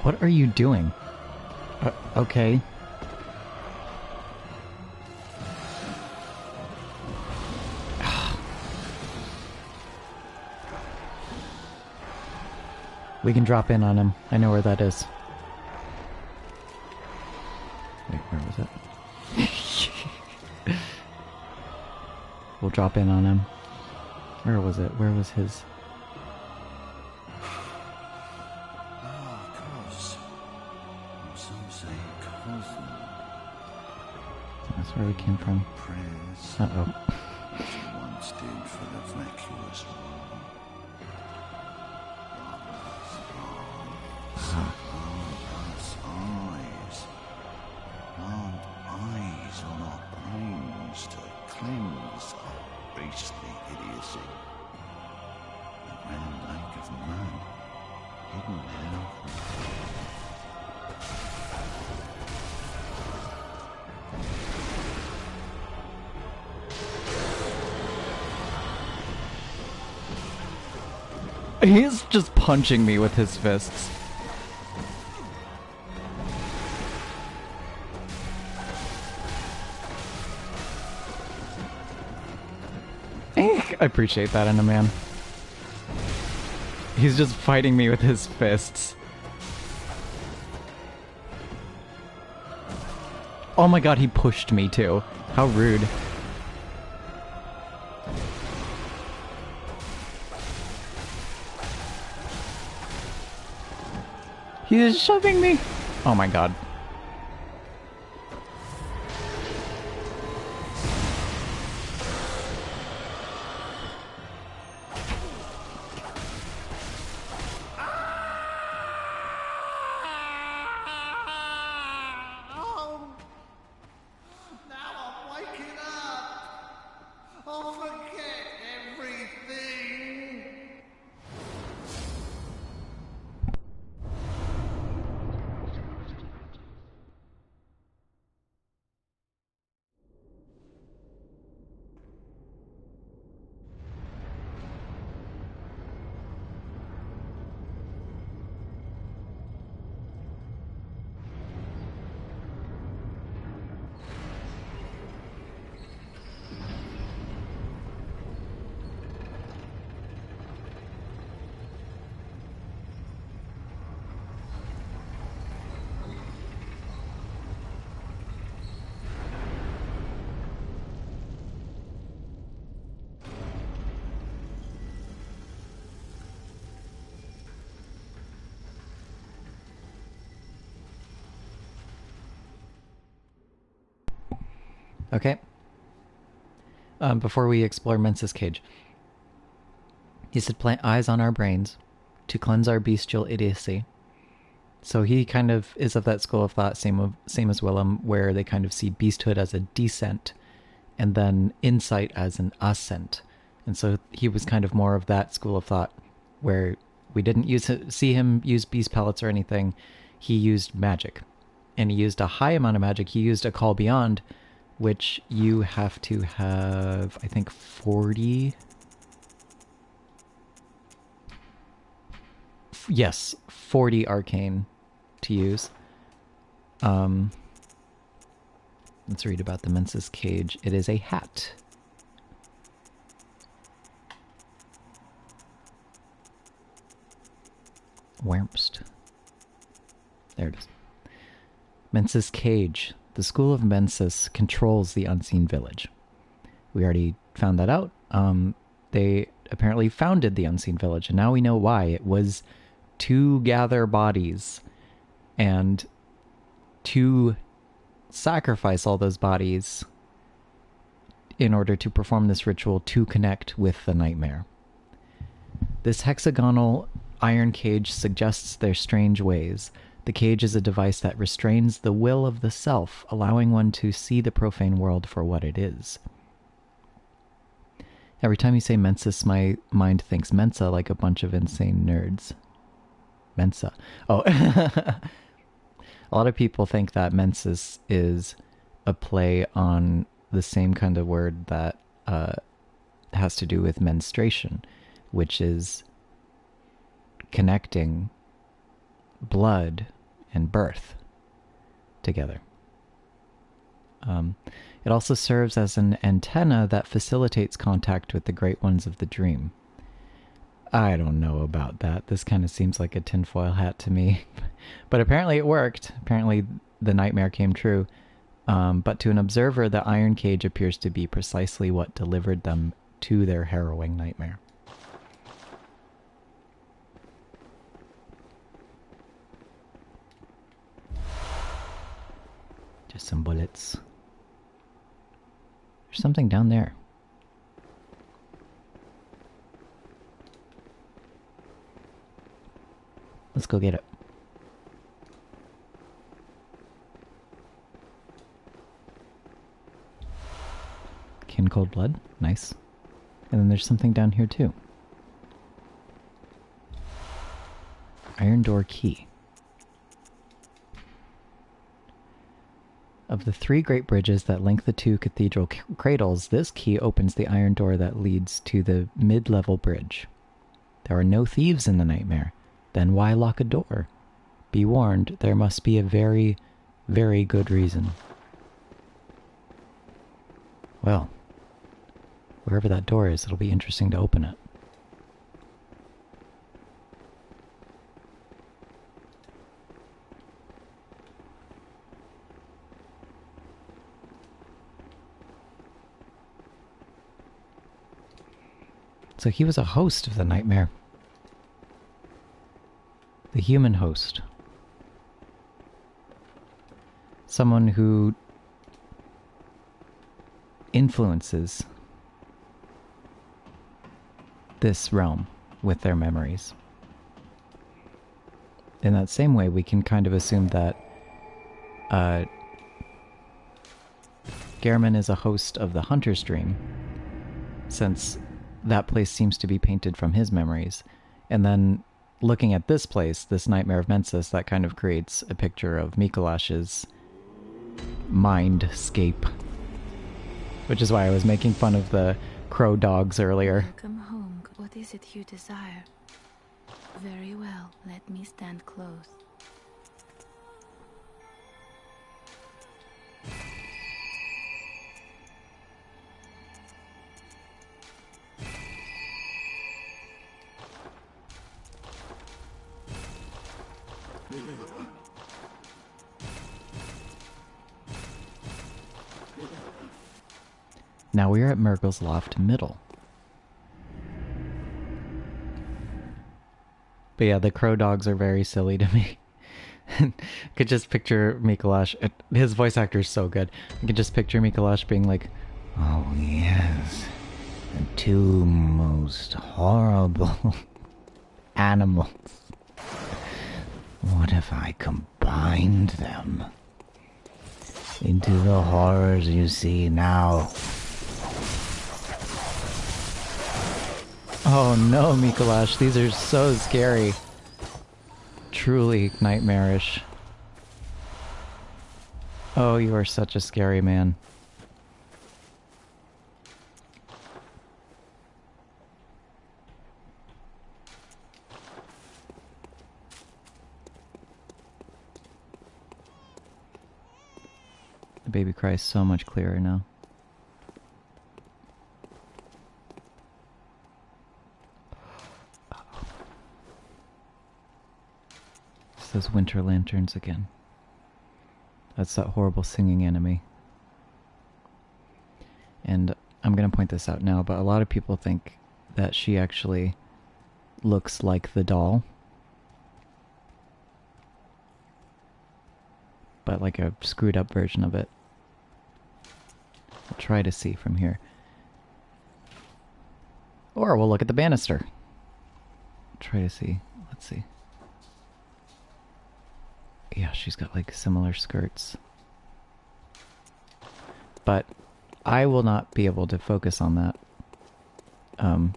What are you doing? Okay. We can drop in on him. I know where that is. Wait, where was it? We'll drop in on him. Where was it? Where was his... That's where we came from. Uh-oh. Once did for the vacuous world. Eyes on our brains to cleanse our beastly idiocy. The round lake of mud, hidden now. He's just punching me with his fists. I appreciate that in a man. He's just fighting me with his fists. Oh my god, he pushed me too. How rude. He is shoving me! Oh my god. Okay. Before we explore Mensis' cage, he said plant eyes on our brains to cleanse our bestial idiocy. So he kind of is of that school of thought, same as Willem, where they kind of see beasthood as a descent and then insight as an ascent. And so he was kind of more of that school of thought, where we didn't see him use beast pellets or anything. He used magic. And he used a high amount of magic. He used a call beyond, which you have to have, I think, 40... Yes, 40 arcane to use. Let's read about the Mensis cage. It is a hat. Wurmst. There it is. Mensis Cage. The School of Mensis controls the Unseen Village. We already found that out. They apparently founded the Unseen Village, and now we know why. It was to gather bodies and to sacrifice all those bodies in order to perform this ritual to connect with the nightmare. This hexagonal iron cage suggests their strange ways. The cage is a device that restrains the will of the self, allowing one to see the profane world for what it is. Every time you say Mensis, my mind thinks Mensa, like a bunch of insane nerds. Mensa. Oh. A lot of people think that Mensis is a play on the same kind of word that has to do with menstruation, which is connecting blood and birth together. It also serves as an antenna that facilitates contact with the Great Ones of the Dream. I don't know about that. This kind of seems like a tinfoil hat to me. But apparently it worked. Apparently the nightmare came true. But to an observer, the iron cage appears to be precisely what delivered them to their harrowing nightmare. Just some bullets. There's something down there. Let's go get it. Kin cold blood. Nice. And then there's something down here too. Iron door key. Of the 3 great bridges that link the 2 cathedral cradles, this key opens the iron door that leads to the mid-level bridge. There are no thieves in the nightmare. Then why lock a door? Be warned, there must be a very, very good reason. Well, wherever that door is, it'll be interesting to open it. So he was a host of the nightmare. The human host. Someone who influences this realm with their memories. In that same way, we can kind of assume that Gehrman is a host of the Hunter's Dream, since that place seems to be painted from his memories. And then looking at this place, this Nightmare of Mensis, that kind of creates a picture of Mikolash's mindscape. Which is why I was making fun of the crow dogs earlier. Welcome home. What is it you desire? Very well, let me stand close. Now we are at Mergo's Loft Middle. But yeah, the crow dogs are very silly to me. I could just picture Micolash. His voice actor is so good. I could just picture Micolash being like, "Oh yes, the 2 most horrible animals. What if I combined them into the horrors you see now?" Oh no, Micolash, these are so scary. Truly nightmarish. Oh, you are such a scary man. The baby cries so much clearer now. those winter lanterns again. That's that horrible singing enemy. And I'm going to point this out now, but a lot of people think that she actually looks like the doll. But like a screwed up version of it. I'll try to see from here. Or we'll look at the banister. Try to see. Let's see. Yeah, she's got like similar skirts. But I will not be able to focus on that. But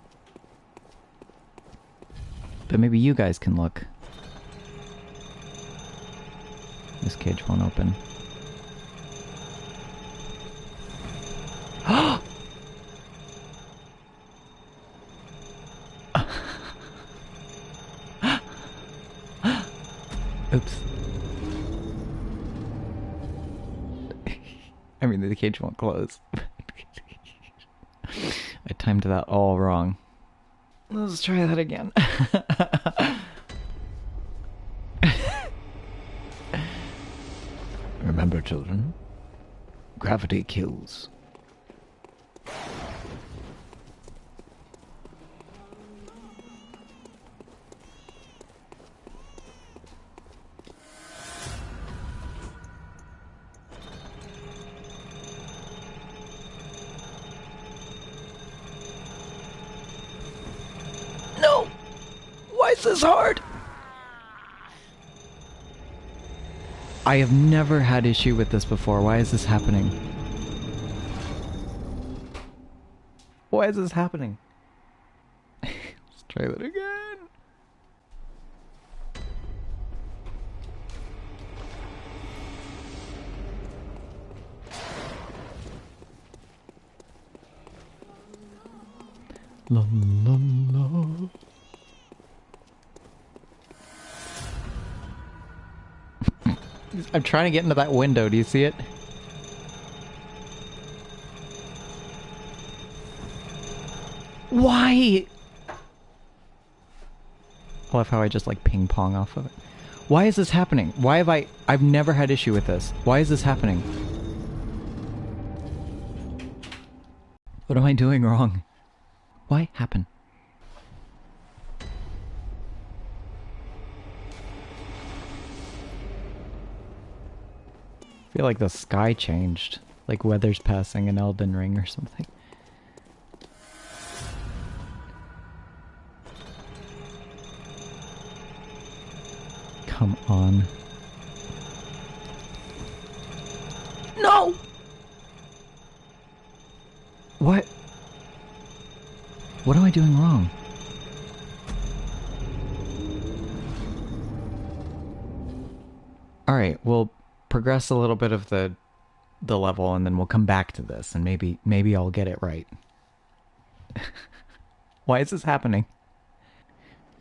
maybe you guys can look. This cage won't open. Oops. I mean, the cage won't close. I timed that all wrong. Let's try that again. Remember, children, gravity kills. No! Why is this hard? I have never had issue with this before. Why is this happening? Why is this happening? Let's try that again. La la la. I'm trying to get into that window. Do you see it? Why? I love how I just like ping pong off of it. Why is this happening? Why have I've never had issue with this. Why is this happening? What am I doing wrong? Why happen? I feel like the sky changed. Like weather's passing in Elden Ring or something. Come on. No! What? What am I doing wrong? Alright, we'll progress a little bit of the level and then we'll come back to this and maybe I'll get it right. Why is this happening?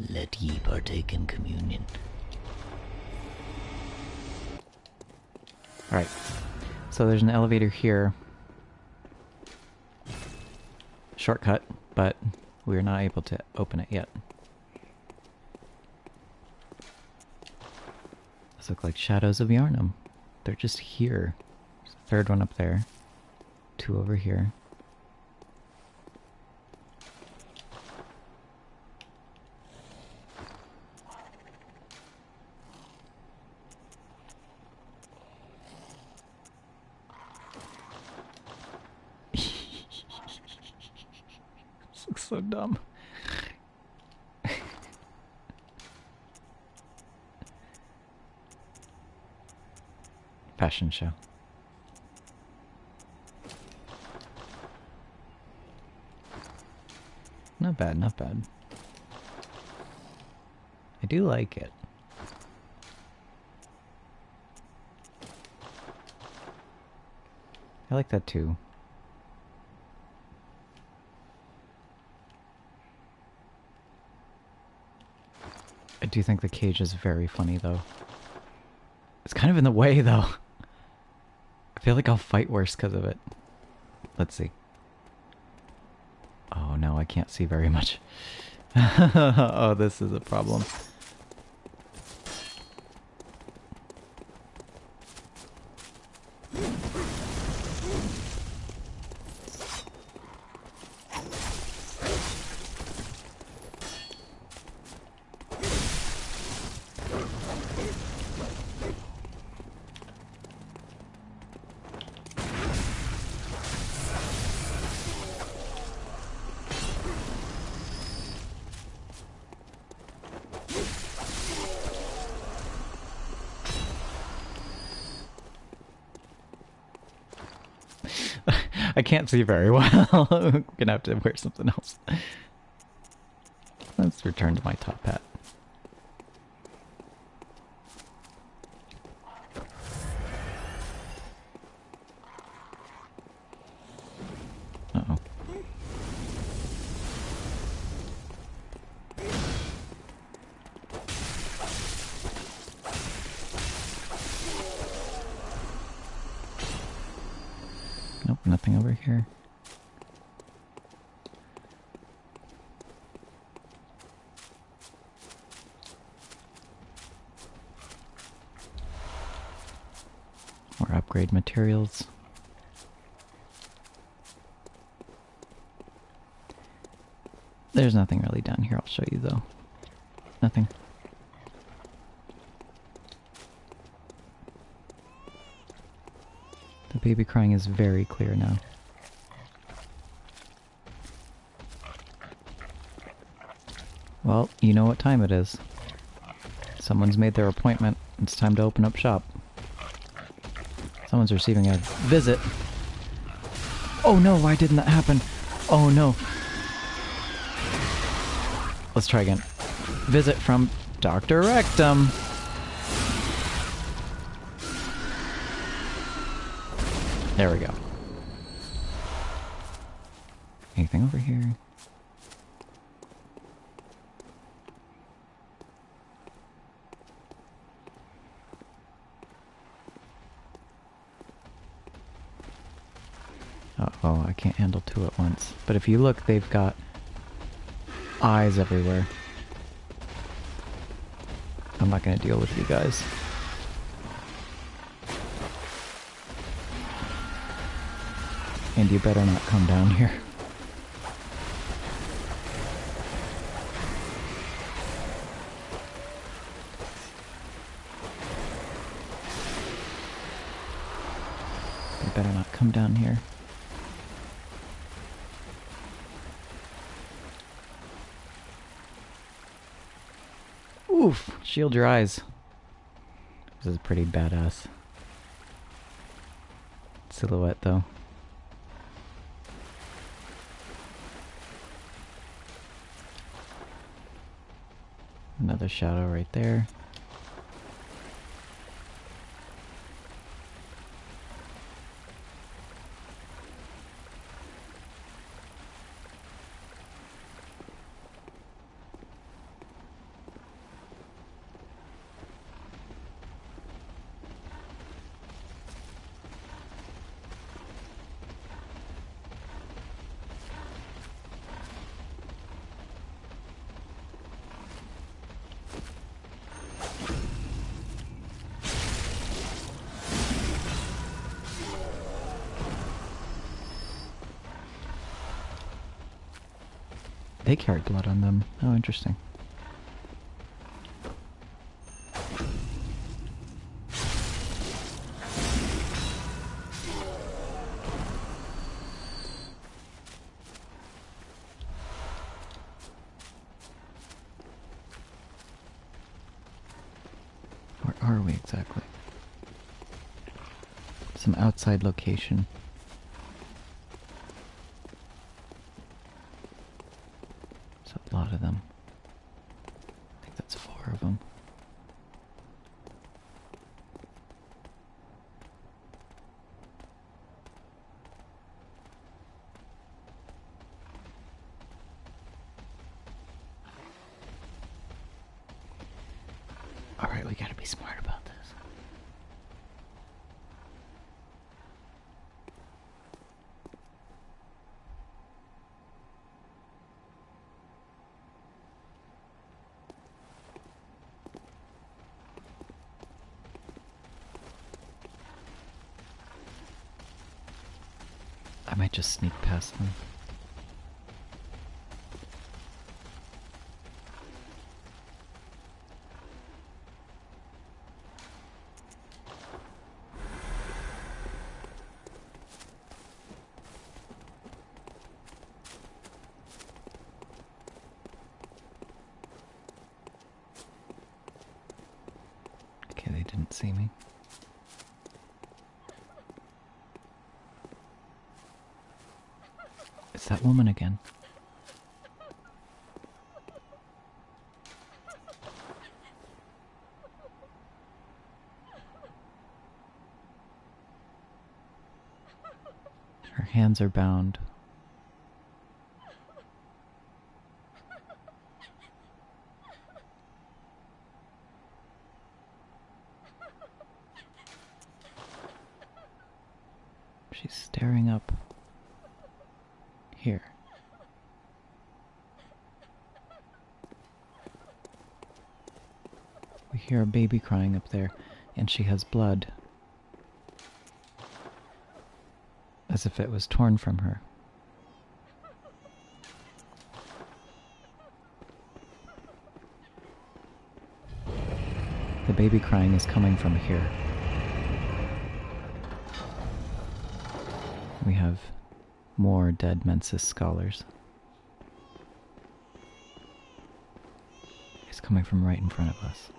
Let ye partake in communion. Alright, so there's an elevator here. Shortcut, but we're not able to open it yet. Those look like shadows of Yharnam. They're just here. There's a third one up there. Two over here. This looks so dumb. Fashion show. Not bad, not bad. I do like it. I like that too. I do think the cage is very funny though. It's kind of in the way though. I feel like I'll fight worse because of it. Let's see. Oh no, I can't see very much. Oh, this is a problem. I can't see very well. I'm gonna have to wear something else. Let's return to my top hat. Uh-oh. Nope, nothing over here. More upgrade materials. There's nothing really down here, I'll show you though. Nothing. The baby crying is very clear now. Well, you know what time it is. Someone's made their appointment. It's time to open up shop. Someone's receiving a visit. Oh no, why didn't that happen? Oh no. Let's try again. Visit from Dr. Rectum. There we go. Anything over here? Uh-oh, I can't handle two at once. But if you look, they've got eyes everywhere. I'm not gonna deal with you guys. And you better not come down here. You better not come down here. Oof! Shield your eyes. This is pretty badass. Silhouette, though. Another shadow right there. They carry blood on them. Oh, interesting. Where are we exactly? Some outside location. A lot of them. I think that's 4 of them. Alright, we gotta be smart about this. I might just sneak past them. Okay, they didn't see me. It's that woman again. Her hands are bound. She's staring up. Here. We hear a baby crying up there, and she has blood. As if it was torn from her. The baby crying is coming from here. We have more dead Mensis scholars. It's coming from right in front of us.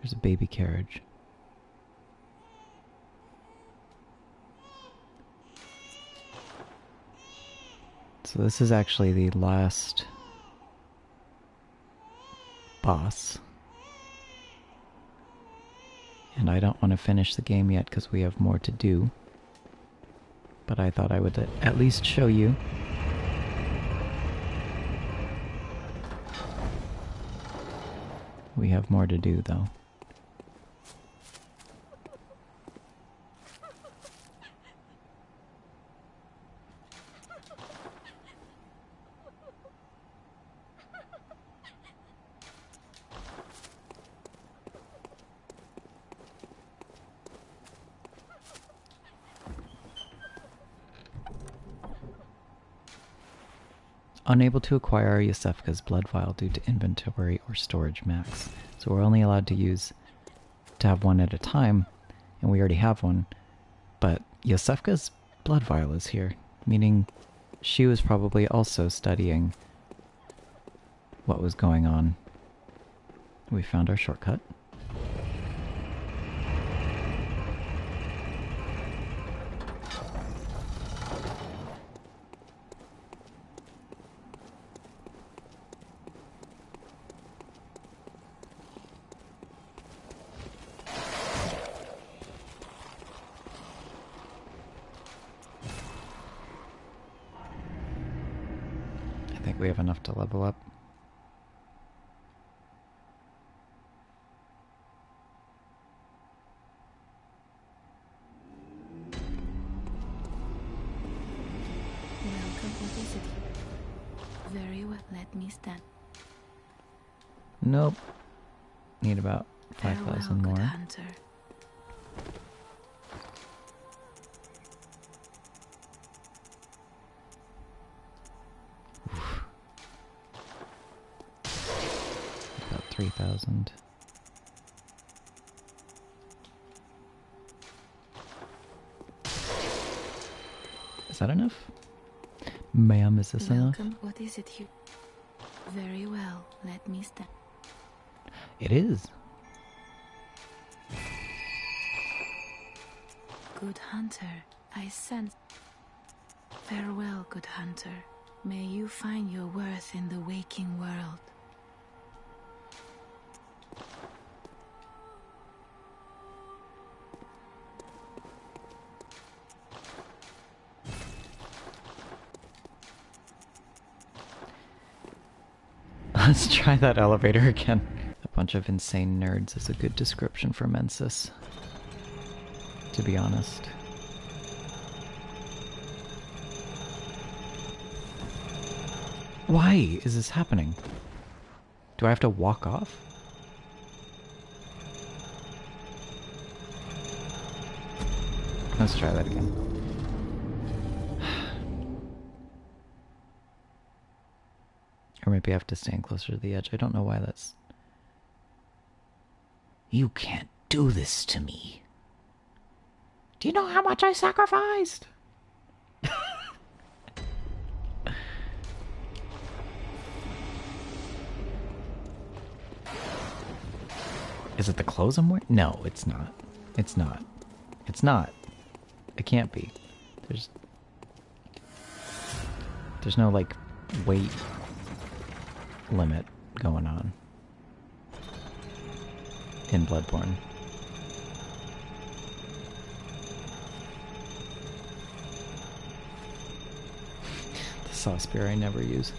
There's a baby carriage. So this is actually the last boss. And I don't want to finish the game yet because we have more to do. But I thought I would at least show you. We have more to do though. Unable to acquire Yosefka's blood vial due to inventory or storage max. So we're only allowed to have one at a time, and we already have one. But Yosefka's blood vial is here, meaning she was probably also studying what was going on. We found our shortcut. I think we have enough to level up. Welcome, what is it? Very well, let me stand. Nope. Need about Farewell, 5,000 good more. hunter. About 3,000. Is that enough? Ma'am, is this enough? Welcome, what is it you? Very well, let me stand. It is. Good hunter, I sense. Farewell, good hunter. May you find your worth in the waking world. Let's try that elevator again. A bunch of insane nerds is a good description for Mensis, to be honest. Why is this happening? Do I have to walk off? Let's try that again. Or maybe I have to stand closer to the edge. I don't know why that's... You can't do this to me. Do you know how much I sacrificed? Is it the clothes I'm wearing? No, it's not. It's not. It's not. It can't be. There's no, like, weight limit going on in Bloodborne. The saw spear I never use.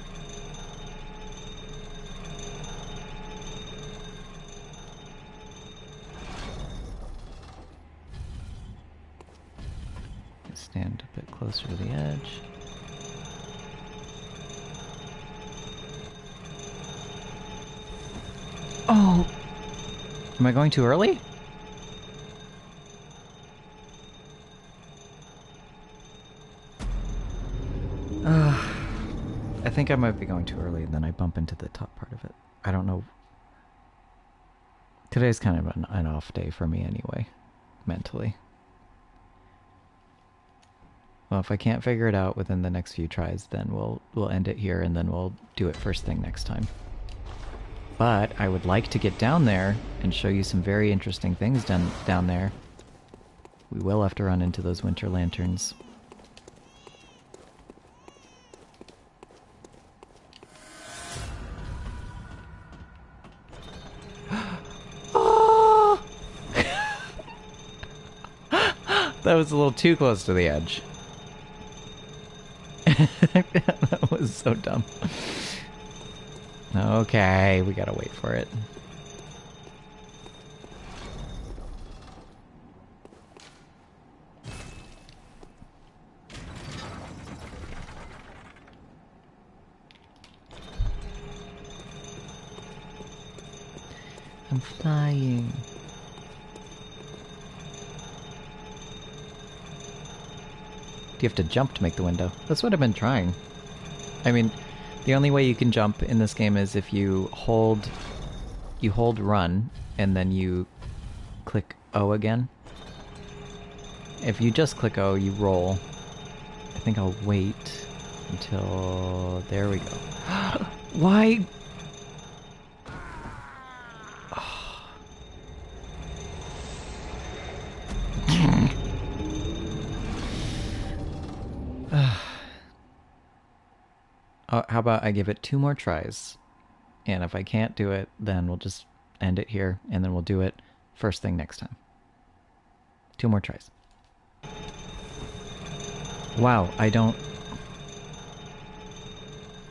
Stand a bit closer to the edge. Oh! Am I going too early? I think I might be going too early and then I bump into the top part of it. I don't know. Today's kind of an off day for me anyway, mentally. Well, if I can't figure it out within the next few tries, then we'll end it here and then we'll do it first thing next time. But I would like to get down there and show you some very interesting things down there. We will have to run into those winter lanterns. Oh! That was a little too close to the edge. That was so dumb. Okay, we gotta wait for it. I'm flying. Do you have to jump to make the window? That's what I've been trying. I mean, the only way you can jump in this game is if you hold run and then you click O again. If you just click O, you roll. I think I'll wait until... There we go. Why? How about I give it 2 more tries, and if I can't do it, then we'll just end it here, and then we'll do it first thing next time. 2 more tries. Wow, I don't...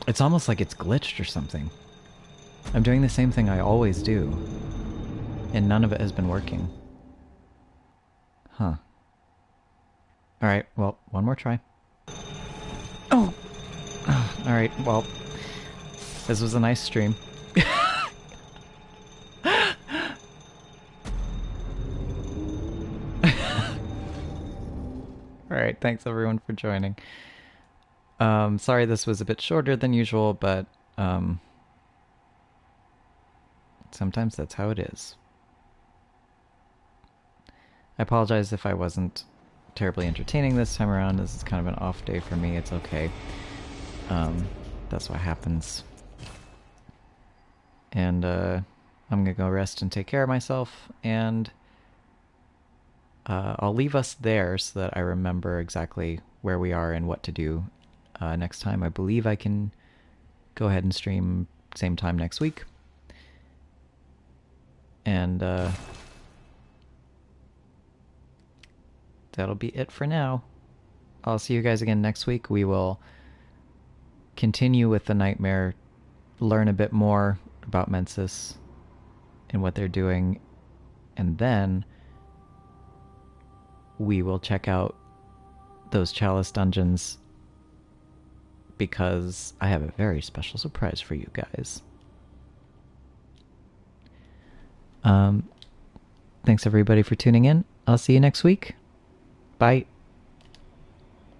It's almost like it's glitched or something. I'm doing the same thing I always do, and none of it has been working. Huh. Alright, well, 1 more try. Oh! Alright, well, this was a nice stream. Alright, thanks everyone for joining. Sorry this was a bit shorter than usual, but sometimes that's how it is. I apologize if I wasn't terribly entertaining this time around. This is kind of an off day for me. It's okay. That's what happens. And I'm gonna go rest and take care of myself, and I'll leave us there so that I remember exactly where we are and what to do next time. I believe I can go ahead and stream same time next week. And that'll be it for now. I'll see you guys again next week. We will continue with the Nightmare, learn a bit more about Mensis and what they're doing, and then we will check out those Chalice dungeons because I have a very special surprise for you guys. Thanks everybody for tuning in. I'll see you next week. Bye.